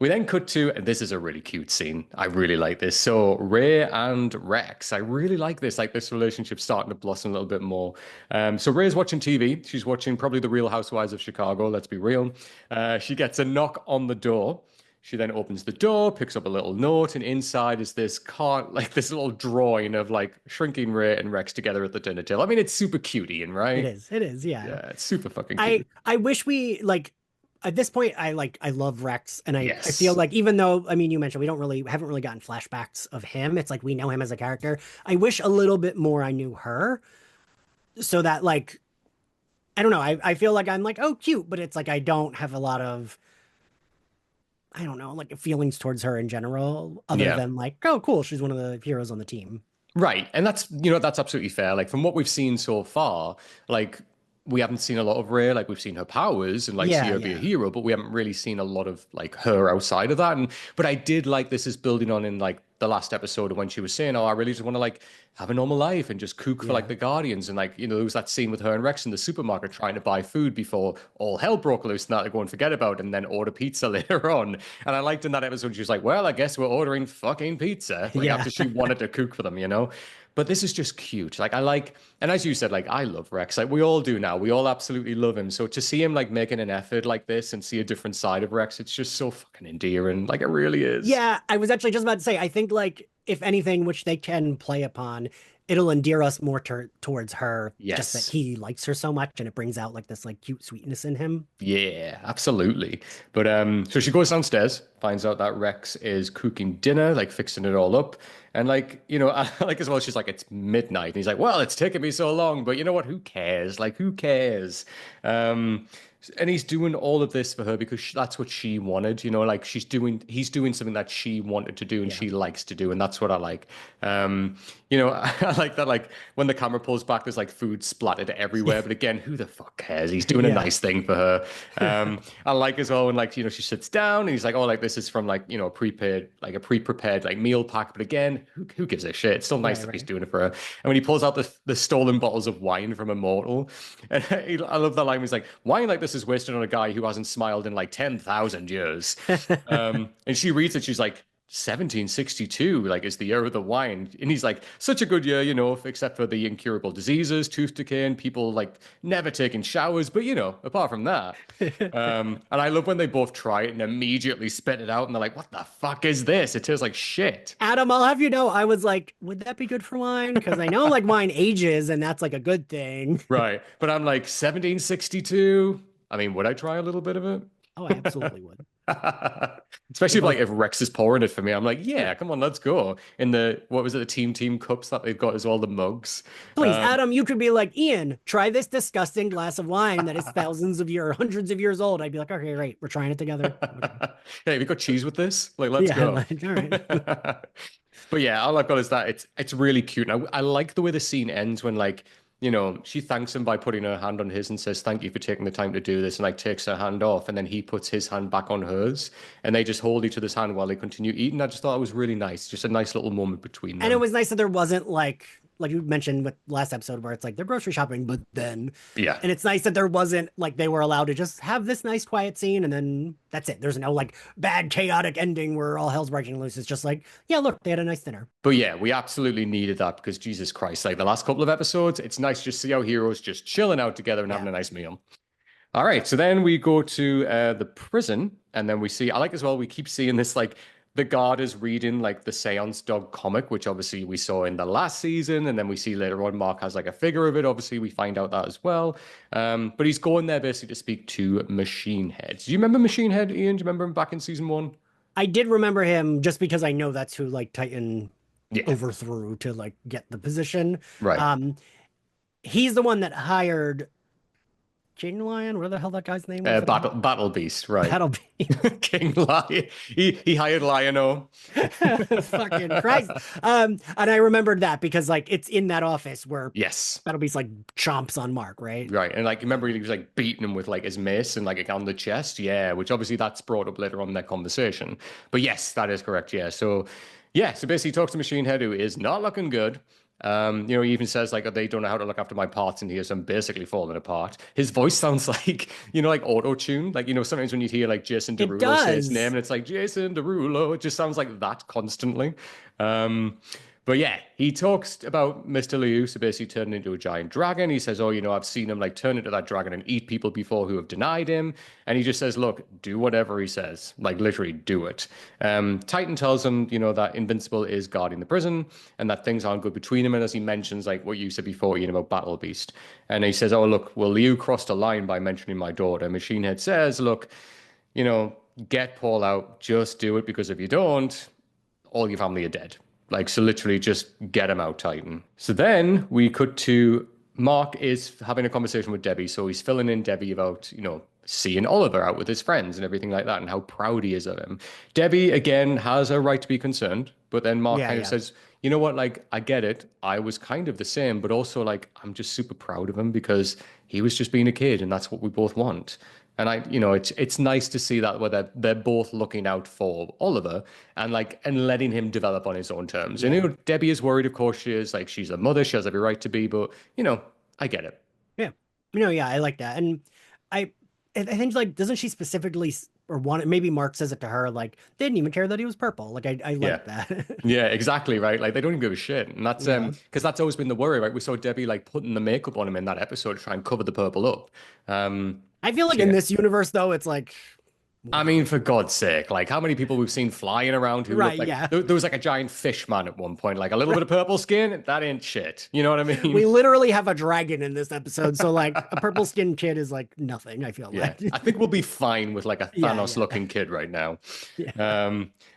we then cut to, and this is a really cute scene. I really like this. So Ray and Rex, I really like this. Like this relationship starting to blossom a little bit more. So Ray's watching TV. She's watching probably The Real Housewives of Chicago. Let's be real. She gets a knock on the door. She then opens the door, picks up a little note, and inside is this card, like this little drawing of like shrinking Ray and Rex together at the dinner table. I mean, it's super cute, Ian, It right? is. It is. Yeah. Yeah, it's super fucking I cute. I wish we like at this point I love Rex and I feel Yes. like even though I mean you mentioned we haven't really gotten flashbacks of him. It's like we know him as a character. I wish a little bit more I knew her so that like I don't know. I feel like I'm like, oh cute, but it's like I don't have a lot of I don't know, like feelings towards her in general, other Yeah. than like, oh cool, she's one of the heroes on the team. Right. And that's absolutely fair. Like from what we've seen so far, like we haven't seen a lot of Rey. Like we've seen her powers and like see Yeah, her be a yeah. hero, but we haven't really seen a lot of like her outside of that. But I did like this is building on in like the last episode when she was saying, "Oh, I really just want to like have a normal life and just cook for like Yeah. the Guardians." And like, there was that scene with her and Rex in the supermarket trying to buy food before all hell broke loose and that to go and forget about and then order pizza later on. And I liked in that episode, she was like, "Well, I guess we're ordering fucking pizza." Like Yeah. after she wanted to cook for them. But this is just cute. Like I like, and as you said, like I love Rex. Like we all do now. We all absolutely love him. So to see him like making an effort like this and see a different side of Rex, it's just so fucking endearing. Like it really is. Yeah, I was actually just about to say, I think like if anything, which they can play upon, it'll endear us more towards her, just that Yes. he likes her so much, and it brings out like this like cute sweetness in him. Yeah, absolutely. But so she goes downstairs, finds out that Rex is cooking dinner, like fixing it all up. And like, I like as well, she's like, it's midnight. And he's like, well, it's taken me so long, but you know what? Who cares? Like, who cares? Um, and he's doing all of this for her because that's what she wanted, like he's doing something that she wanted to do and Yeah. she likes to do. And that's what I like. I like that, like when the camera pulls back, there's like food splattered everywhere. But again, who the fuck cares? He's doing a Yeah. nice thing for her. I like as well when like, she sits down and he's like, oh, like this is from like, a pre-prepared like meal pack. But again, who gives a shit? It's still nice Right, that he's right. doing it for her. And when he pulls out the stolen bottles of wine from Immortal, and I love that line. He's like, wine like this is wasted on a guy who hasn't smiled in like 10,000 years. And she reads it. She's like, 1762, like, is the year of the wine. And he's like, such a good year, except for the incurable diseases, tooth decay, and people like never taking showers. But, apart from that. And I love when they both try it and immediately spit it out. And they're like, what the fuck is this? It tastes like shit. Adam, I'll have you know, I was like, would that be good for wine? Because I know like wine ages and that's like a good thing. Right. But I'm like, 1762. I mean, would I try a little bit of it? Oh, I absolutely would. Especially If if I was, like if Rex is pouring it for me, I'm like, yeah. yeah, come on, let's go. In the what was it, the team cups that they've got as well, the mugs. Please, Um, Adam, you could be like, Ian, try this disgusting glass of wine that is thousands of years, hundreds of years old. I'd be like, okay, great. We're trying it together. Okay. hey, we got cheese with this? Like, let's Yeah, go. like, all right. But yeah, all I've got is that it's really cute. And I like the way the scene ends when like, she thanks him by putting her hand on his and says, thank you for taking the time to do this, and like takes her hand off, and then he puts his hand back on hers, and they just hold each other's hand while they continue eating. I just thought it was really nice. Just a nice little moment between And it them. was nice that there wasn't like you mentioned with last episode where it's like they're grocery shopping, but then Yeah. and it's nice that there wasn't like they were allowed to just have this nice quiet scene and then that's it. There's no like bad chaotic ending where all hell's breaking loose. It's just like, yeah, look, they had a nice dinner. But yeah, we absolutely needed that because Jesus Christ, like the last couple of episodes, it's nice just to see our heroes just chilling out together and Yeah. having a nice meal. All right, so then we go to the prison, and then we see. I like as well. We keep seeing this like the guard is reading like the Seance Dog comic, which obviously we saw in the last season, and then we see later on Mark has like a figure of it. Obviously, we find out that as well. But he's going there basically to speak to Machine Head. Do you remember Machine Head, Ian? Do you remember him back in season one? I did remember him just because I know that's who like Titan Yeah, overthrew to like get the position. right. Um, he's the one that hired King Lion, where the hell that guy's name was at the Battle Beast, right? That'll be King Lion. He hired Lion-O. fucking Christ. And I remembered that because like it's in that office where Yes. That'll be like chomps on Mark, right? Right. And like remember he was like beating him with like his mace and like on the chest. Yeah, which obviously that's brought up later on in their conversation. But yes, that is correct. Yeah. So yeah, so basically he talks to Machine Head who is not looking good. He even says like they don't know how to look after my parts in here, so I'm basically falling apart. His voice sounds like, like auto-tune. Like, sometimes when you hear like Jason It Derulo say his name does. and it's like Jason Derulo, it just sounds like that constantly. Um, but yeah, he talks about Mr. Liu, so basically turning into a giant dragon. He says, oh, I've seen him like turn into that dragon and eat people before who have denied him. And he just says, look, do whatever he says. Like literally do it. Titan tells him, that Invincible is guarding the prison and that things aren't good between him. And as he mentions, like what you said before, about Battle Beast. And he says, oh, look, well, Liu crossed a line by mentioning my daughter. Machine Head says, look, get Paul out, just do it because if you don't, all your family are dead. Like, so literally just get him out, Titan. So then we cut to Mark is having a conversation with Debbie. So he's filling in Debbie about, seeing Oliver out with his friends and everything like that and how proud he is of him. Debbie, again, has a right to be concerned. But then Mark Yeah, kind of yeah. says, you know what, like, I get it. I was kind of the same, but also, like, I'm just super proud of him because he was just being a kid and that's what we both want. And it's nice to see that where they're both looking out for Oliver and letting him develop on his own terms. And Yeah. Debbie is worried, of course she is. Like she's a mother, she has every right to be, but I get it. Yeah. Yeah, I like that. And I I think like doesn't she specifically or want it, maybe Mark says it to her like they didn't even care that he was purple. Like I Yeah. like that. Yeah, exactly, right? Like they don't even give a shit. And that's Yeah. because that's always been the worry, right? We saw Debbie like putting the makeup on him in that episode to try and cover the purple up. I feel like So in yeah. this universe though it's like I mean, for God's sake, like how many people we've seen flying around who look right, like yeah. there was like a giant fish man at one point, like a little bit of purple skin, that ain't shit. You know what I We mean? literally have a dragon in this episode, so like a purple skinned kid is like nothing, I feel Yeah, like. I think we'll be fine with like a Yeah, Thanos yeah. looking kid right now. Yeah.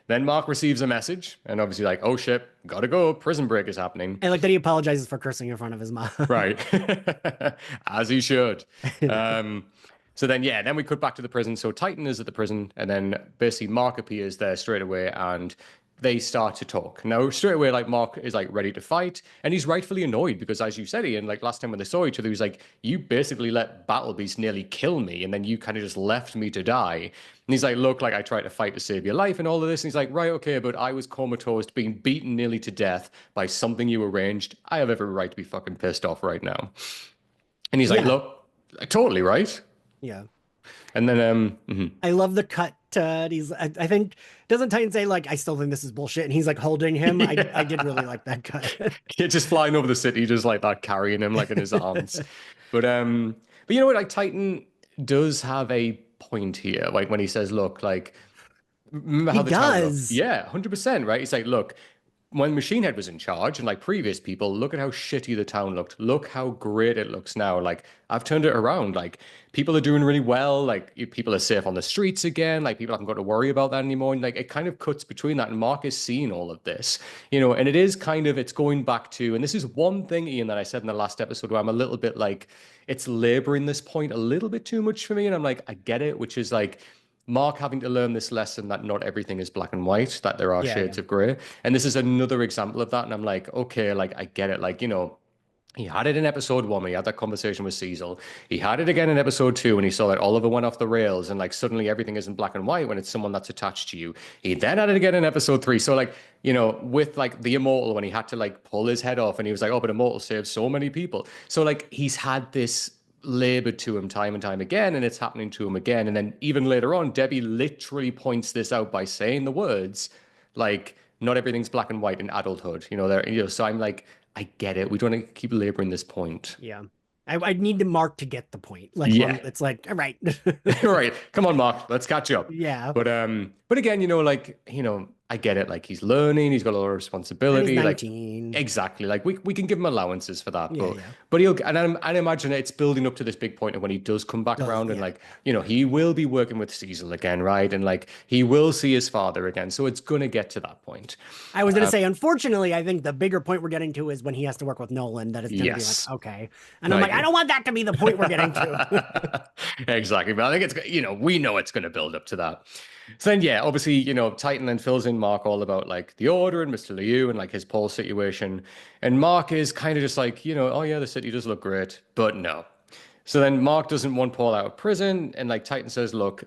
Then Mark receives a message and obviously like, oh shit, gotta go, prison break is happening. And like that he apologizes for cursing in front of his mom. Right. As he should. So then, yeah, then we cut back to the prison. So Titan is at the prison, and then basically Mark appears there straight away, and they start to talk. Now, straight away, like Mark is like ready to fight, and he's rightfully annoyed because, as you said, Ian, like last time when they saw each other, he was like, "You basically let Battle Beast nearly kill me, and then you kind of just left me to die." And he's like, "Look, like I tried to fight to save your life and all of this." And he's like, "Right, okay, but I was comatose, being beaten nearly to death by something you arranged. I have every right to be fucking pissed off right now." And he's like, Yeah. "Look, totally right." Yeah. And then I love the cut. I think doesn't Titan say like I still think this is bullshit, and he's like holding him. I did really like that cut. just flying over the city, just like that, carrying him like in his arms. But you know what? Like Titan does have a point here, like when he says, "Look, like remember He how the town looked?" does. Yeah, 100%, right? He's like, "Look, when Machine Head was in charge and like previous people, look at how shitty the town looked. Look how great it looks now. Like I've turned it around. Like people are doing really well. Like people are safe on the streets again. Like people haven't got to worry about that anymore. And like it kind of cuts between that. And Mark is seeing all of this, and it is kind of it's going back to, and this is one thing, Ian, that I said in the last episode where I'm a little bit like it's laboring this point a little bit too much for me. And I'm like, I get it, which is like Mark having to learn this lesson that not everything is black and white, that there are Yeah, yeah. shades of gray. And this is another example of that. And I'm like, okay, like I get it. Like, he had it in episode one when he had that conversation with Cecil. He had it again in episode two when he saw that Oliver went off the rails and like suddenly everything isn't black and white when it's someone that's attached to you. He then had it again in episode three. So like, with like the Immortal when he had to like pull his head off and he was like, oh, but Immortal saved so many people. So like he's had this labored to him time and time again, and it's happening to him again. And then even later on, Debbie literally points this out by saying the words like, "Not everything's black and white in adulthood." So I'm like, I get it. We don't want to keep laboring this point. Yeah. I need to Mark to get the point. Like Yeah. it's like, all right. All right, come on, Mark, let's catch up. Yeah. But again, I get it. Like he's learning, he's got a lot of And he's responsibility. Like 19. exactly. Like we can give him allowances for that, Yeah, yeah. but he'll and I imagine it's building up to this big point of when he does come back Does around and yeah. like he will be working with Cecil again, right? And like he will see his father again. So it's gonna get to that point. I was going to say, unfortunately, I think the bigger point we're getting to is when he has to work with Nolan, that it's going to be like, Yes. okay. And I'm like, I Like don't want that to be the point we're getting to. exactly. But I think it's we know it's going to build up to that. So then, yeah, obviously, Titan then fills in Mark all about like the order and Mr. Liu and like his Paul situation. And Mark is kind of just like, oh yeah, the city does look great, but no. So then Mark doesn't want Paul out of prison, and like Titan says, look,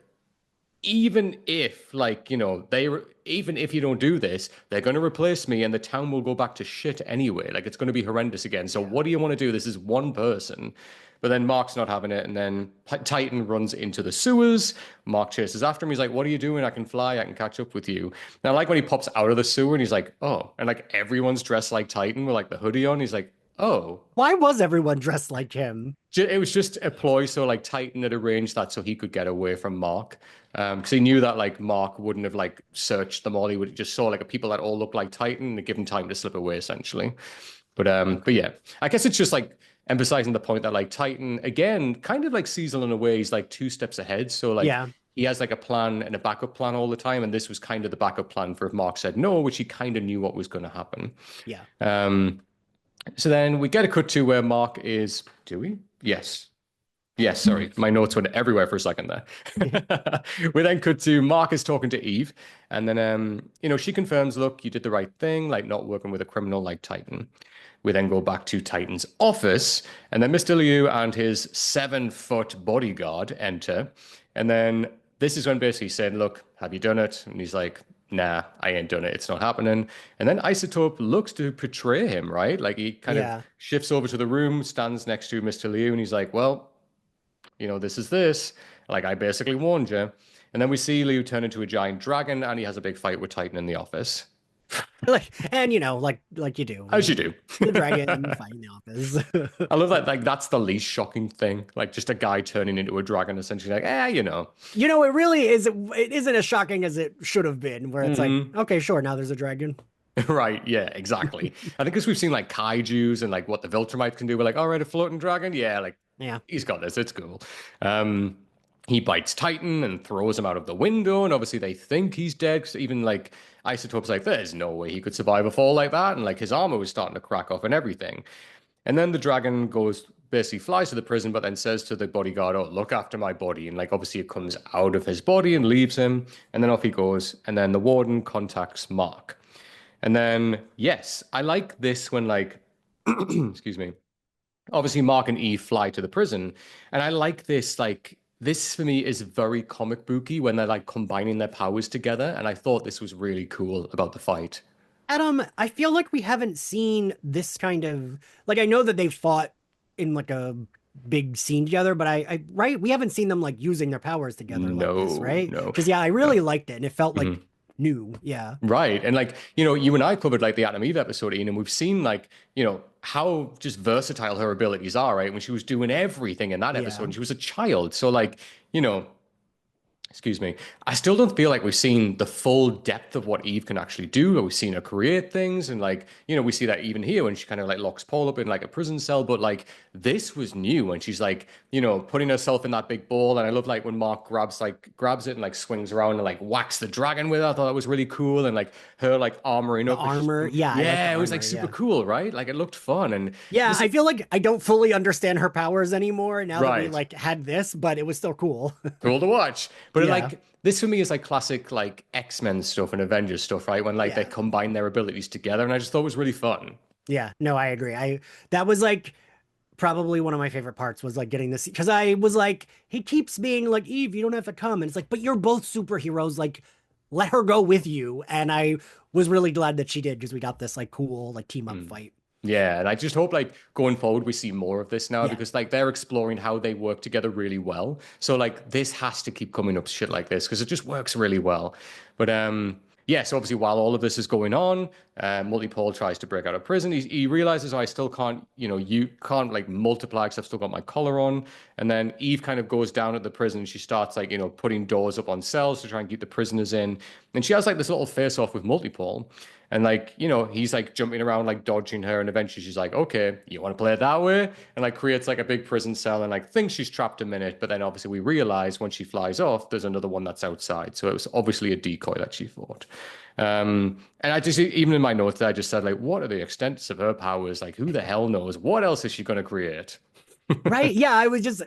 even if like even if you don't do this, they're going to replace me and the town will go back to shit anyway. Like it's going to be horrendous again. So Yeah. what do you want to do? This is one person. But then Mark's not having it, and then Titan runs into the sewers. Mark chases after him. He's like, what are you doing? I can fly. I can catch up with you. Now I like when he pops out of the sewer and he's like, oh, and like everyone's dressed like Titan with like the hoodie on. He's like, oh. Why was everyone dressed like him? It was just a ploy, so like Titan had arranged that so he could get away from Mark, because he knew that like Mark wouldn't have like searched them all. He would just saw like a people that all looked like Titan and give him time to slip away, essentially. But Okay. yeah, I guess it's just like emphasizing the point that like Titan again, kind of like Cecil in a way, he's like two steps ahead. So like Yeah. he has like a plan and a backup plan all the time, and this was kind of the backup plan for if Mark said no, which he kind of knew what was going to happen. Yeah. Um, so then we get a cut to where Mark is. Do we? Yes. Yes, sorry. My notes went everywhere for a second there. We then cut to Mark is talking to Eve, and then she confirms, look, you did the right thing, like not working with a criminal like Titan. We then go back to Titan's office, and then Mr. Liu and his 7-foot bodyguard enter. And then this is when basically he's saying, look, have you done it? And he's like, nah, I ain't done it. It's not happening. And then Isotope looks to betray him, right? Like he kind of Yeah. shifts over to the room, stands next to Mr. Liu, and he's like, well, this is this. Like, I basically warned you. And then we see Liu turn into a giant dragon, and he has a big fight with Titan in the office, Like, and like you do, as you do. the dragon fight in the office. I love that. Like, that's the least shocking thing. Like, just a guy turning into a dragon, essentially. Like, It really is. It isn't as shocking as it should have been, where it's like, hmm okay, sure, now there's a dragon. Right. Yeah, exactly. I think because we've seen like kaijus and like what the Viltrumites can do. We're like, all right, a floating dragon. Yeah, like Yeah. he's got this. It's cool. Um, he bites Titan and throws him out of the window, and obviously they think he's dead. 'Cause even like Isotope's like, there's no way he could survive a fall like that, and like his armor was starting to crack off and everything. And then the dragon goes basically flies to the prison, but then says to the bodyguard, "Oh, look after my body." And like obviously it comes out of his body and leaves him, and then off he goes. And then the warden contacts Mark. And then yes, I like this when like excuse me. Obviously Mark and Eve fly to the prison, and I like this like this for me is very comic booky when they're like combining their powers together, and I thought this was really cool about the fight. Adam, I feel like we haven't seen this kind of like I know that they've fought in like a big scene together, but right, we haven't seen them like using their powers together like this, No, right? no. Because yeah, I No. really liked it and it felt like Mhm. new. Yeah. Right. And like, you and I covered like the Adam Eve episode, Ian, and we've seen like, how just versatile her abilities are, right? When she was doing everything in that episode Yeah. and she was a child. So like, you know, excuse me. I still don't feel like we've seen the full depth of what Eve can actually do. We've seen her create things, and like, we see that even here when she kind of like locks Paul up in like a prison cell. But like, this was new when she's like, putting herself in that big ball. And I love like when Mark grabs it and like swings around and like whacks the dragon with it. I thought that was really cool. And like her like armoring The up. armor. Yeah, I like the Yeah, it was like armor. super Yeah. cool, right? Like it looked fun. And Yeah, this, I feel like I don't fully understand her powers anymore now that we right. like had this, but it was still cool. Cool to watch. But Yeah. like this for me is like classic like X-Men stuff and Avengers stuff, right? When like they Yeah. combine their abilities together, and I just thought it was really fun. Yeah. No, I agree. That was like probably one of my favorite parts was like getting this because I was like, he keeps being like, Eve, you don't have to come. And it's like, but you're both superheroes. Like, let her go with you. And I was really glad that she did because we got this like cool like team up Mm. fight. Yeah, and I just hope like going forward we see more of this now Yeah. because like they're exploring how they work together really well. So like this has to keep coming up shit like this because it just works really well. But yeah, so obviously while all of this is going on, Multipole tries to break out of prison. He realizes, oh, I still can't, you can't like multiply because I've still got my collar on. And then Eve kind of goes down at the prison. She starts like, putting doors up on cells to try and keep the prisoners in. And she has like this little face off with Multipole. And like, he's like jumping around, like dodging her. And eventually she's like, okay, you want to play it that way? And like creates like a big prison cell and like thinks she's trapped a minute. But then obviously we realize when she flies off, there's another one that's outside. So it was obviously a decoy that she thought. And I just, even in my notes, I just said like, what are the extents of her powers? Like, who the hell knows? What else is she going to create? Right? Yeah, I was just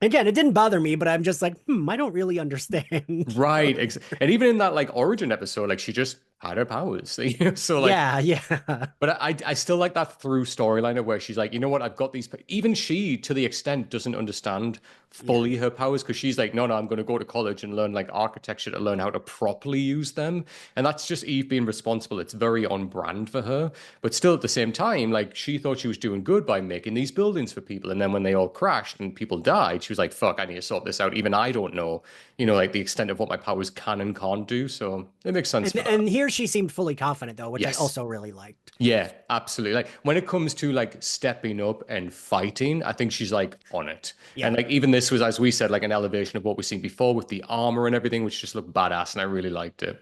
again, it didn't bother me, but I'm just like, I don't really understand. Right. And even in that like origin episode, like she just had her powers. So like, Yeah, yeah. but I still like that through storyline of where she's like, you know what, I've got these. Even she, to the extent, doesn't understand Yeah. fully her powers because she's like, no, I'm going to go to college and learn like architecture to learn how to properly use them. And that's just Eve being responsible. It's very on brand for her. But still at the same time, like she thought she was doing good by making these buildings for people. And then when they all crashed and people died, she was like, fuck, I need to sort this out. Even I don't know, like the extent of what my powers can and can't do. So it makes sense for her. And here she seemed fully confident though, which I Yes. also really liked. Yeah, absolutely. Like when it comes to like stepping up and fighting, I think she's like on it. Yeah. And like even this was, as we said, like an elevation of what we've seen before with the armor and everything, which just looked badass, and I really liked it.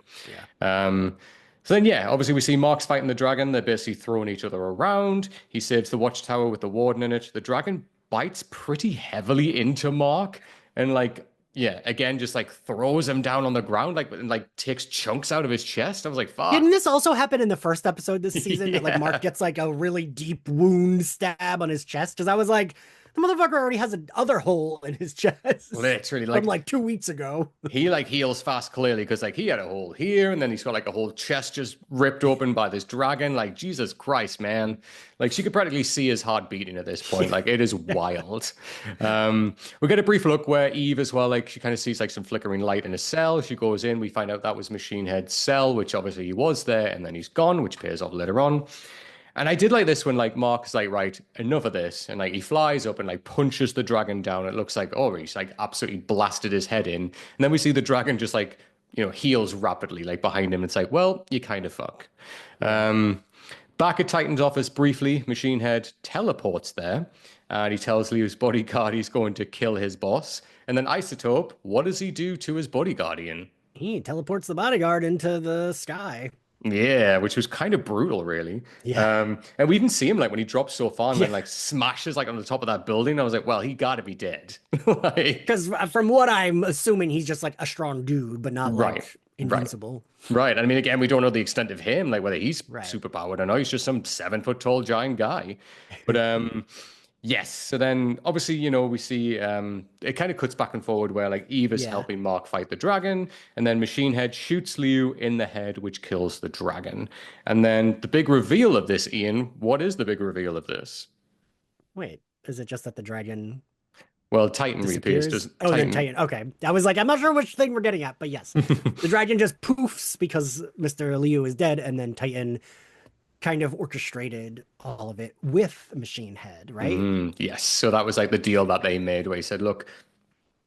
Yeah. So then, yeah, obviously we see Mark's fighting the dragon. They're basically throwing each other around. He saves the watchtower with the warden in it. The dragon bites pretty heavily into Mark, and like, yeah, again, just like throws him down on the ground, like and like takes chunks out of his chest. I was like, Didn't fuck. this also happen in the first episode this season that like Mark Yeah, gets like a really deep wound stab on his chest? Because I was like, the motherfucker already has an other hole in his chest literally, from like like 2 weeks ago. he like heals fast clearly because like he had a hole here and then he's got like a whole chest just ripped open by this dragon. Like Jesus Christ, man. Like she could practically see his heart beating at this point. Like it is wild. We get a brief look where Eve as well, like she kind of sees like some flickering light in a cell. She goes in, we find out that was Machine Head's cell, which obviously he was there, and then he's gone, which pays off later on. And I did like this when like Mark is like, right, enough of this. And like he flies up and like punches the dragon down. It looks like, oh, he's like absolutely blasted his head in. And then we see the dragon just like, heals rapidly, like behind him. It's like, well, you kind of fuck. Yeah. Back at Titan's office briefly, Machine Head teleports there. And he tells Leo's bodyguard he's going to kill his boss. And then Isotope, what does he do to his bodyguard, Ian? He teleports the bodyguard into the sky. Yeah, which was kind of brutal, really. Yeah. And we even see him like when he drops so far and Yeah. then like smashes like on the top of that building. I was like, well, he got to be dead. Like, Because from what I'm assuming, he's just like a strong dude, but not right, like right, invincible. right. I mean, again, we don't know the extent of him, like whether he's Right. super powered or not. He's just some 7 foot tall giant guy. But yes. So then obviously, we see it kind of cuts back and forward where like Eve is Yeah. helping Mark fight the dragon, and then Machine Head shoots Liu in the head, which kills the dragon. And then the big reveal of this, Ian, what is the big reveal of this? Wait, is it just that the dragon Well, Titan reappears. disappears? Does Oh, then Titan. Okay. I was like, I'm not sure which thing we're getting at, but yes. The dragon just poofs because Mr. Liu is dead, and then Titan kind of orchestrated all of it with Machine Head, right? Yes. So that was like the deal that they made where he said, look,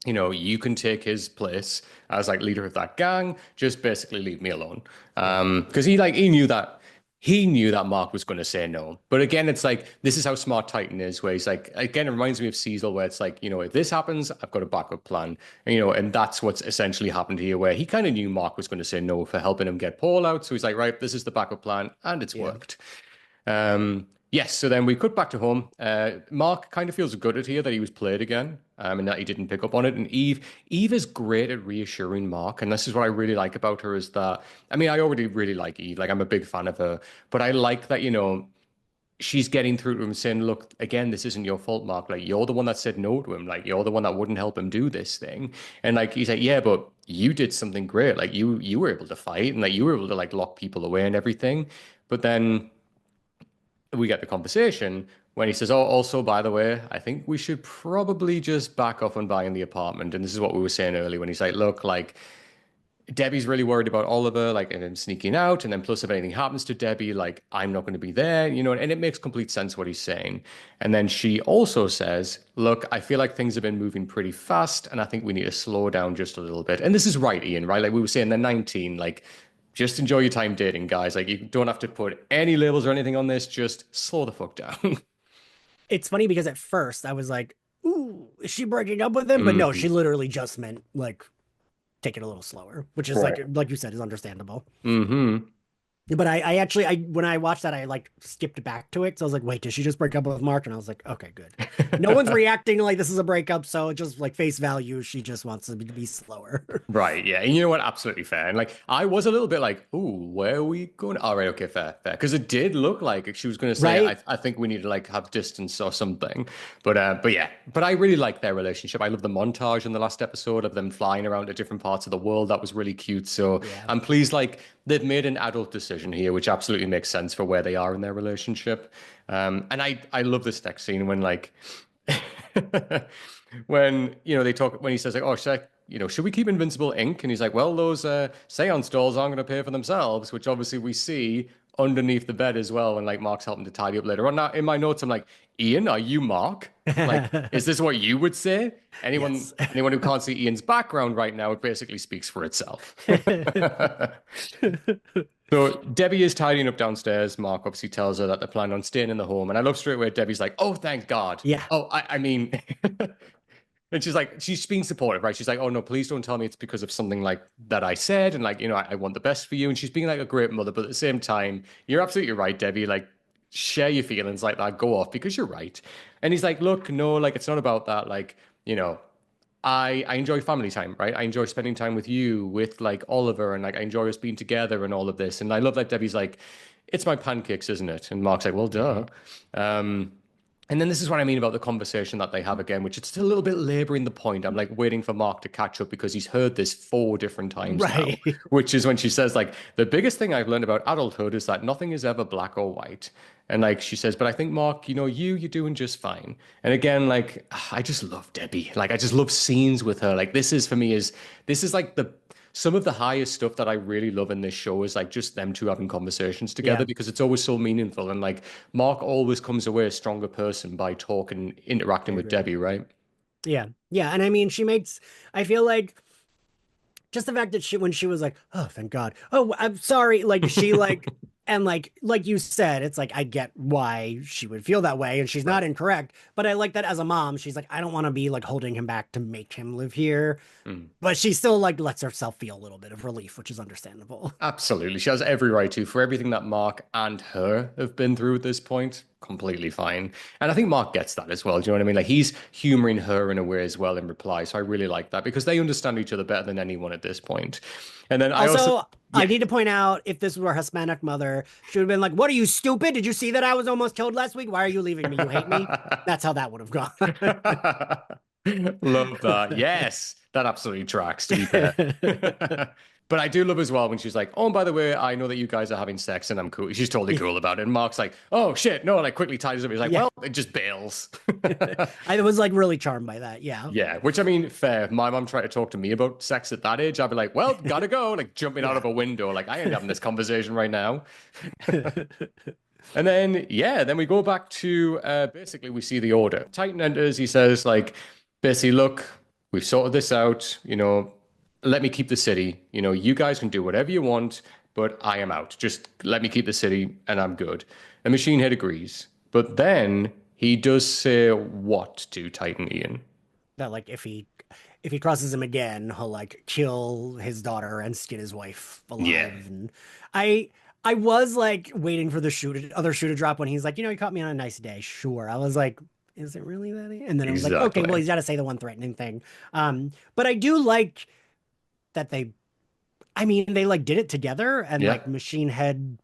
you can take his place as like leader of that gang. Just basically leave me alone. Because he knew that Mark was going to say no. But again, it's like this is how smart Titan is, where he's like, again, it reminds me of Cecil, where it's like, if this happens, I've got a backup plan. And that's what's essentially happened here, where he kind of knew Mark was going to say no for helping him get Paul out. So he's like, right, this is the backup plan, and it's worked. Yes, so then we cut back to home. Mark kind of feels gutted here that he was played again, and that he didn't pick up on it. And Eve is great at reassuring Mark, and this is what I really like about her is that, I mean, I already really like Eve, like I'm a big fan of her, but I like that, she's getting through to him saying, look, again, this isn't your fault, Mark. Like, you're the one that said no to him. Like, you're the one that wouldn't help him do this thing. And like, he's like, yeah, but you did something great. Like, you were able to fight, and like, you were able to like lock people away and everything. But then we get the conversation when he says, oh, also, by the way, I think we should probably just back off on buying the apartment. And this is what we were saying earlier when he's like, look, like, Debbie's really worried about Oliver, like, and him sneaking out. And then plus, if anything happens to Debbie, like, I'm not going to be there, and it makes complete sense what he's saying. And then she also says, look, I feel like things have been moving pretty fast, and I think we need to slow down just a little bit. And this is right, Ian, right? Like we were saying, they're 19, like, just enjoy your time dating, guys. Like, you don't have to put any labels or anything on this. Just slow the fuck down. It's funny because at first I was like, "Ooh, is she breaking up with him?" But no, Mhm. she literally just meant like take it a little slower, which is Right. like you said is understandable. Hmm. But I actually I when I watched that I like skipped back to it. So I was like, wait, did she just break up with Mark? And I was like, okay, good. No one's reacting like this is a breakup, so just like face value, she just wants to be slower. Right, yeah. And you know what? Absolutely fair. And like I was a little bit like, ooh, where are we going? All right, okay, fair, fair. Because it did look like she was gonna say, Right? I think we need to like have distance or something. But yeah. But I really like their relationship. I love the montage in the last episode of them flying around to different parts of the world. That was really cute. So Yeah. I'm pleased like they've made an adult decision here, which absolutely makes sense for where they are in their relationship. And I love this next scene when like when they talk when he says like, oh, should we keep Invincible Ink? And he's like, well, those seance dolls aren't going to pay for themselves, which obviously we see underneath the bed as well. And like Mark's helping to tidy up later on. Now in my notes, I'm like, Ian, are you Mark? Like, is this what you would say? Anyone Yes. anyone who can't see Ian's background right now, it basically speaks for itself. So Debbie is tidying up downstairs. Mark obviously tells her that they're planning on staying in the home. And I love straight away Debbie's like, oh, thank God. Yeah. Oh, I mean, and she's like, she's being supportive, right? She's like, oh no, please don't tell me it's because of something like that I said. And like, I want the best for you. And she's being like a great mother. But at the same time, you're absolutely right, Debbie. Like, share your feelings like that. Go off because you're right. And he's like, look, no, like, it's not about that. Like, I enjoy family time, right? I enjoy spending time with you, with like Oliver, and like I enjoy us being together and all of this. And I love that Debbie's like, it's my pancakes, isn't it? And Mark's like, well, duh. Um, and then this is what I mean about the conversation that they have again, which it's still a little bit laboring the point. I'm like waiting for Mark to catch up because he's heard this 4 different times now, Right. which is when she says, like, the biggest thing I've learned about adulthood is that nothing is ever black or white. And like she says, but I think Mark, you're doing just fine. And again, like I just love Debbie. Like I just love scenes with her. Like this is like the some of the highest stuff that I really love in this show is like just them two having conversations together Yeah. because it's always so meaningful. And like Mark always comes away a stronger person by talking, I interacting with agree. Debbie, right? Yeah. Yeah. And I mean, I feel like just the fact that when she was like, oh, thank God. Oh, I'm sorry. Like she and like you said, it's like I get why she would feel that way and she's Right. not incorrect. But I like that as a mom, she's like, I don't want to be like holding him back to make him live here. Mm. But she still like lets herself feel a little bit of relief, which is understandable. Absolutely. She has every right to for everything that Mark and her have been through at this point. Completely fine. And I think Mark gets that as well. Do you know what I mean? Like he's humoring her in a way as well in reply. So I really like that because they understand each other better than anyone at this point. And then I also, Also, I yeah. need to point out if this were a Hispanic mother, she would have been like, what are you stupid? Did you see that I was almost killed last week? Why are you leaving me? You hate me? That's how that would have gone. Love that. Yes, that absolutely tracks, to be fair. But I do love as well when she's like, oh, and by the way, I know that you guys are having sex and I'm cool. She's totally cool about it. And Mark's like, oh, shit. No, like quickly ties up. He's like, Yeah. well, it just bails. I was like really charmed by that. Yeah. Yeah, which I mean, fair. If my mom tried to talk to me about sex at that age, I'd be like, well, gotta go. Like jumping out Yeah. of a window. Like, I ain't having this conversation right now. And then, yeah, then we go back to basically we see the order. Titan enters. He says, like, basically, look, we've sorted this out. Let me keep the city. You guys can do whatever you want, but I am out. Just let me keep the city and I'm good. And Machine Head agrees. But then he does say what to Titan Ian? That like if he crosses him again, he'll like kill his daughter and skin his wife Yeah, alive. And I I was like waiting for the other shoe to drop when he's like, he caught me on a nice day. Sure. I was like, is it really that? And then I was like, okay, well, exactly. he's got to say the one threatening thing. But I do like that I mean, they like did it together and Yeah. like Machine Head,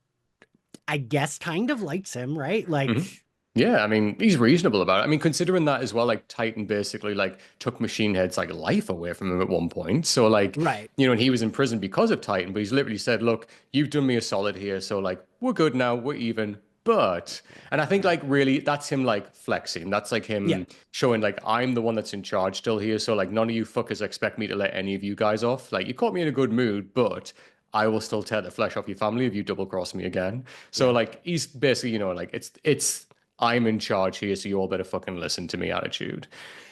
I guess, kind of likes him, right? Like, Mhm. Yeah, I mean, he's reasonable about it. I mean, considering that as well, like Titan basically like took Machine Head's like life away from him at one point. So like, right. and he was in prison because of Titan, but he's literally said, "Look, you've done me a solid here, so like we're good now, we're even." But and I think like really that's him like flexing. That's like Yeah. him showing like I'm the one that's in charge still here. So like none of you fuckers expect me to let any of you guys off. Like you caught me in a good mood, but I will still tear the flesh off your family if you double cross me again. So Yeah. like he's basically, like it's I'm in charge here, so you all better fucking listen to me attitude.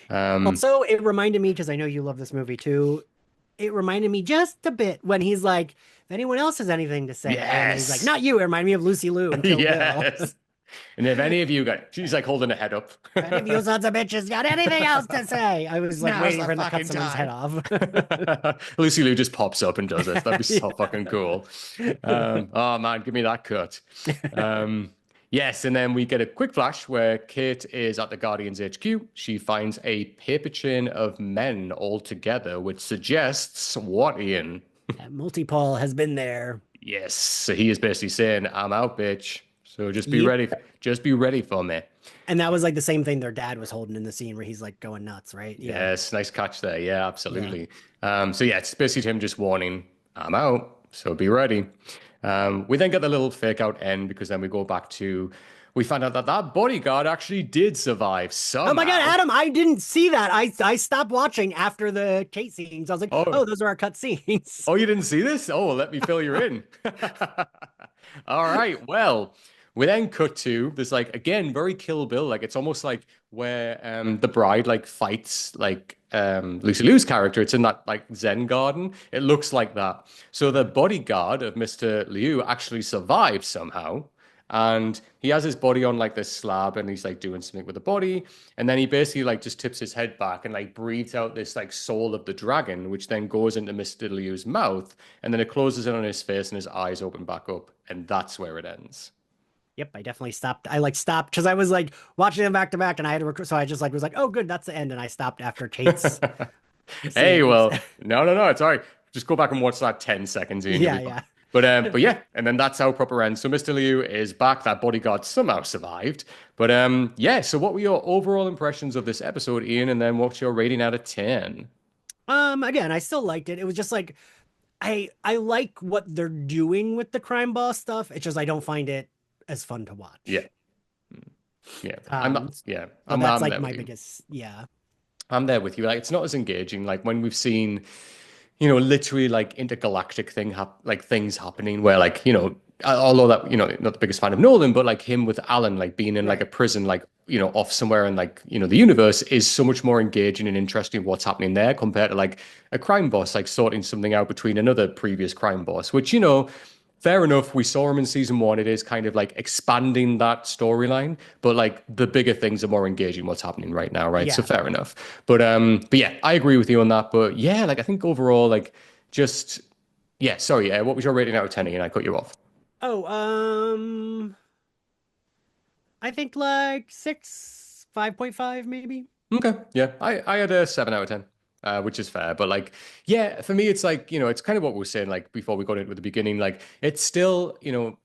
Um, Also, it reminded me because I know you love this movie too. it reminded me just a bit when he's like, if anyone else has anything to say, and then he's like, Yes. not you. It reminded me of Lucy Liu and Kill Bill. Yes. And if any of you got, she's like holding her head up. If any of you sons of bitches got anything else to say, I was like Now's waiting the for him to cut fucking someone's head time. off. Lucy Liu just pops up and does it. That'd be so fucking cool. Yeah. Oh man, give me that cut. Um, yes, and then we get a quick flash where Kate is at the Guardians HQ. She finds a paper chain of men all together, which suggests what, Ian? Multipole has been there. Yes, so he is basically saying, "I'm out, bitch. So just be Yep. ready. Just be ready for me." And that was like the same thing their dad was holding in the scene where he's like going nuts, right? Yeah. Yes, nice catch there. Yeah, Yeah. absolutely. So yeah, it's basically him just warning, I'm out, so be ready. We then get the little fake out end because then we go back to, we find out that that bodyguard actually did survive Oh my God, somehow. Adam, I didn't see that. I stopped watching after the chase scenes. I was like, Oh, oh, those are our cut scenes. oh, you didn't see this? Oh, well, let me fill you in. All right. Well, we then cut to this, like, again, very Kill Bill. Like, it's almost like where the bride like fights like Lucy Liu's character. It's in that like Zen garden. It looks like that. So the bodyguard of Mr. Liu actually survived somehow. And he has his body on like this slab and he's like doing something with the body. And then he basically like just tips his head back and like breathes out this like soul of the dragon, which then goes into Mr. Liu's mouth. And then it closes in on his face and his eyes open back up. And that's where it ends. Yep, I definitely stopped. I like stopped because I was like watching them back to back and I had to record. So I just like was like, oh, good, that's the end. And I stopped after Kate's Hey, scenes. well, no, it's all right. Just go back and watch that 10 seconds and you'll be Yeah, fine. yeah. But yeah, and then that's how proper ends. So Mr. Liu is back. That bodyguard somehow survived. But yeah, so what were your overall impressions of this episode, Ian? And then what's your rating out of 10? Again, I still liked it. It was just like I like what they're doing with the crime boss stuff. It's just I don't find it as fun to Yeah, watch. yeah. I'm Um, not, yeah, so that's I'm like there with my you. biggest, yeah. I'm there with you. Like it's not as engaging. Like when we've seen literally like intergalactic like things happening where like, although that, not the biggest fan of Nolan, but like him with Alan, like being in like a Right. prison, like, off somewhere and like, the universe is so much more engaging and interesting what's happening there compared to like a crime boss, like sorting something out between another previous crime boss, which, fair enough. We saw him in season one. It is kind of like expanding that storyline, but like the bigger things are more engaging what's happening right now, right? So Yeah. fair enough. But yeah, I agree with you on that. But yeah, like I think overall, like just yeah, sorry, what was your rating out of 10 and I cut you off? Oh, I think like 5.5 maybe. Okay. Yeah. I had a 7 out of 10, which is fair. But like, yeah, for me, it's like, it's kind of what we were saying, like before we got into the beginning, like it's still,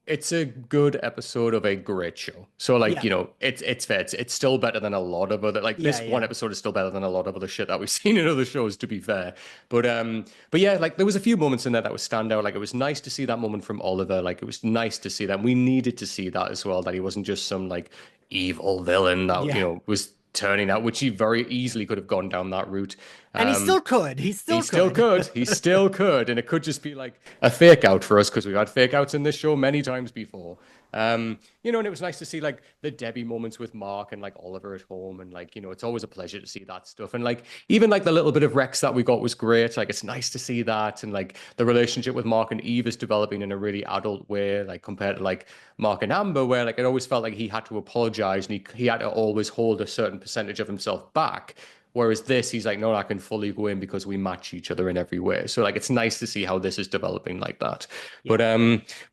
it's a good episode of a great show. So like, Yeah. it's fair. It's still better than a lot of other, like Yeah, this one yeah. episode is still better than a lot of other shit that we've seen in other shows, to be fair. But yeah, like there was a few moments in there that was stand out. Like it was nice to see that moment from Oliver. Like it was nice to see that. We needed to see that as well, that he wasn't just some like evil villain that, Yeah. was turning out, which he very easily could have gone down that route. And he Um, still could. He he still still could. could. He still could. And it could just be like a fake out for us because we've had fake outs in this show many times before. And it was nice to see like the Debbie moments with Mark and like Oliver at home. And like, it's always a pleasure to see that stuff. And like, even like the little bit of Rex that we got was great. Like, it's nice to see that. And like the relationship with Mark and Eve is developing in a really adult way, like compared to like Mark and Amber, where like it always felt like he had to apologize and he had to always hold a certain percentage of himself back. Whereas this, he's like, no, I can fully go in because we match each other in every way. So like, it's nice to see how this is developing like that. But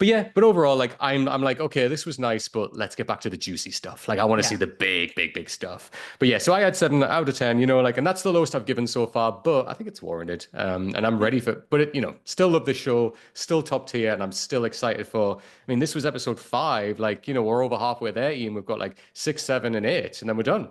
Yeah. but overall, like, I'm like, okay, this was nice, but let's get back to the juicy stuff. Like, I want to see Yeah. the big stuff. But yeah, so I had 7 out of 10. Like, and that's the lowest I've given so far. But I think it's warranted. And I'm Yeah. ready for. But it, still love the show, still top tier, and I'm still excited for. I mean, this was episode 5. Like, we're over halfway there, Ian. We've got like 6, 7, and 8, and then we're done.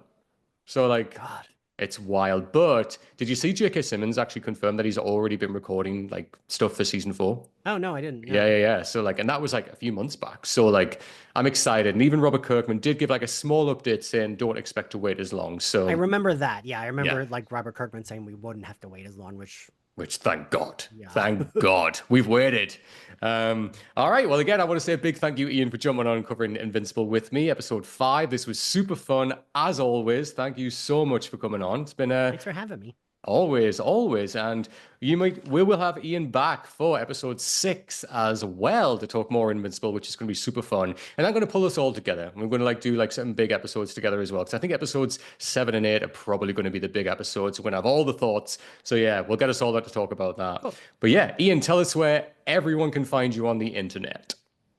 So like. God. It's wild. But did you see J.K. Simmons actually confirm that he's already been recording like stuff for season 4? Oh no, I didn't. Yeah, No. yeah, yeah. So like, and that was like a few months back. So like, I'm excited. And even Robert Kirkman did give like a small update saying, don't expect to wait as long. I So remember that. Yeah, I yeah, remember like Robert Kirkman saying we wouldn't have to wait as long, which which thank God. yeah. Thank God. We've waited. All right. Well, again, I want to say a big thank you, Ian, for jumping on and covering Invincible with me, episode 5. This was super fun as always. Thank you so much for coming on. It's been a Thanks for having me. Always, always. And we will have Ian back for episode 6 as well to talk more Invincible, which is going to be super fun. And I'm going to pull us all together. We're going to like do like some big episodes together as well. Because I think episodes 7 and 8 are probably going to be the big episodes. We're going to have all the thoughts. So yeah, we'll get us all out to talk about that. Cool. But yeah, Ian, tell us where everyone can find you on the internet.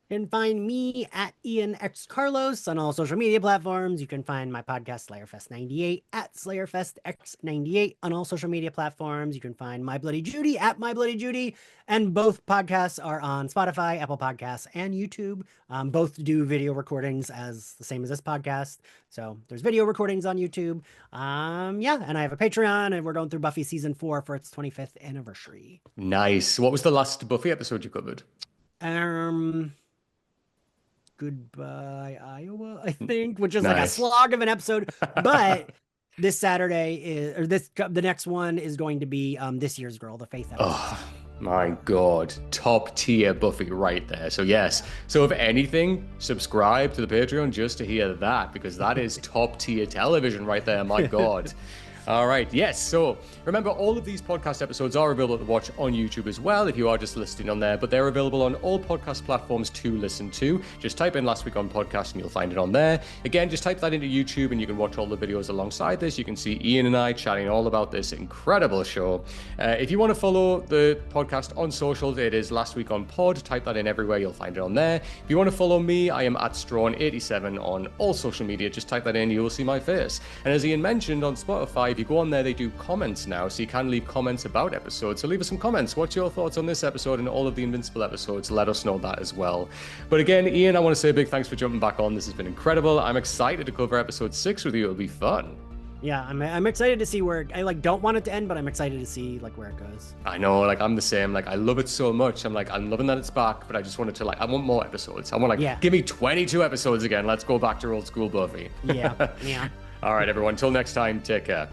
You can find me at Ian X Carlos on all social media platforms. You can find my podcast SlayerFest98 at SlayerFestX98 on all social media platforms. You can find My Bloody Judy at My Bloody Judy, and both podcasts are on Spotify, Apple Podcasts, and YouTube. Both do video recordings as the same as this podcast. So there's video recordings on YouTube. Yeah, and I have a Patreon, and we're going through Buffy season 4 for its 25th anniversary. Nice. What was the last Buffy episode you covered? Goodbye Iowa, I think, which is like a slog of an episode. But this Saturday the next one is going to be this year's Girl, the Faith episode. Oh my God, top tier Buffy right there. So yes, so if anything, subscribe to the Patreon just to hear that, because that is top tier television right there. My God. All right. Yes. So remember, all of these podcast episodes are available to watch on YouTube as well if you are just listening on there, but they're available on all podcast platforms to listen to. Just type in Last Week on Podcast and you'll find it on there. Again, just type that into YouTube and you can watch all the videos alongside this. You can see Ian and I chatting all about this incredible show. If you want to follow the podcast on socials, it is Last Week on Pod. Type that in everywhere. You'll find it on there. If you want to follow me, I am at Straughan87 on all social media. Just type that in. You will see my face. And as Ian mentioned, on Spotify, if you go on there, they do comments now, so you can leave comments about episodes. So leave us some comments. What's your thoughts on this episode and all of the Invincible episodes? Let us know that as well. But again, Ian, I want to say a big thanks for jumping back on. This has been incredible. I'm excited to cover episode 6 with you. It'll be fun. Yeah, I'm excited to see where I don't want it to end, but I'm excited to see like where it goes. I know, like I'm the same. Like I love it so much. I'm loving that it's back, but I just wanted to I want more episodes. I want give me 22 episodes again. Let's go back to old school Buffy. Yeah. All right, everyone. Until next time, take care.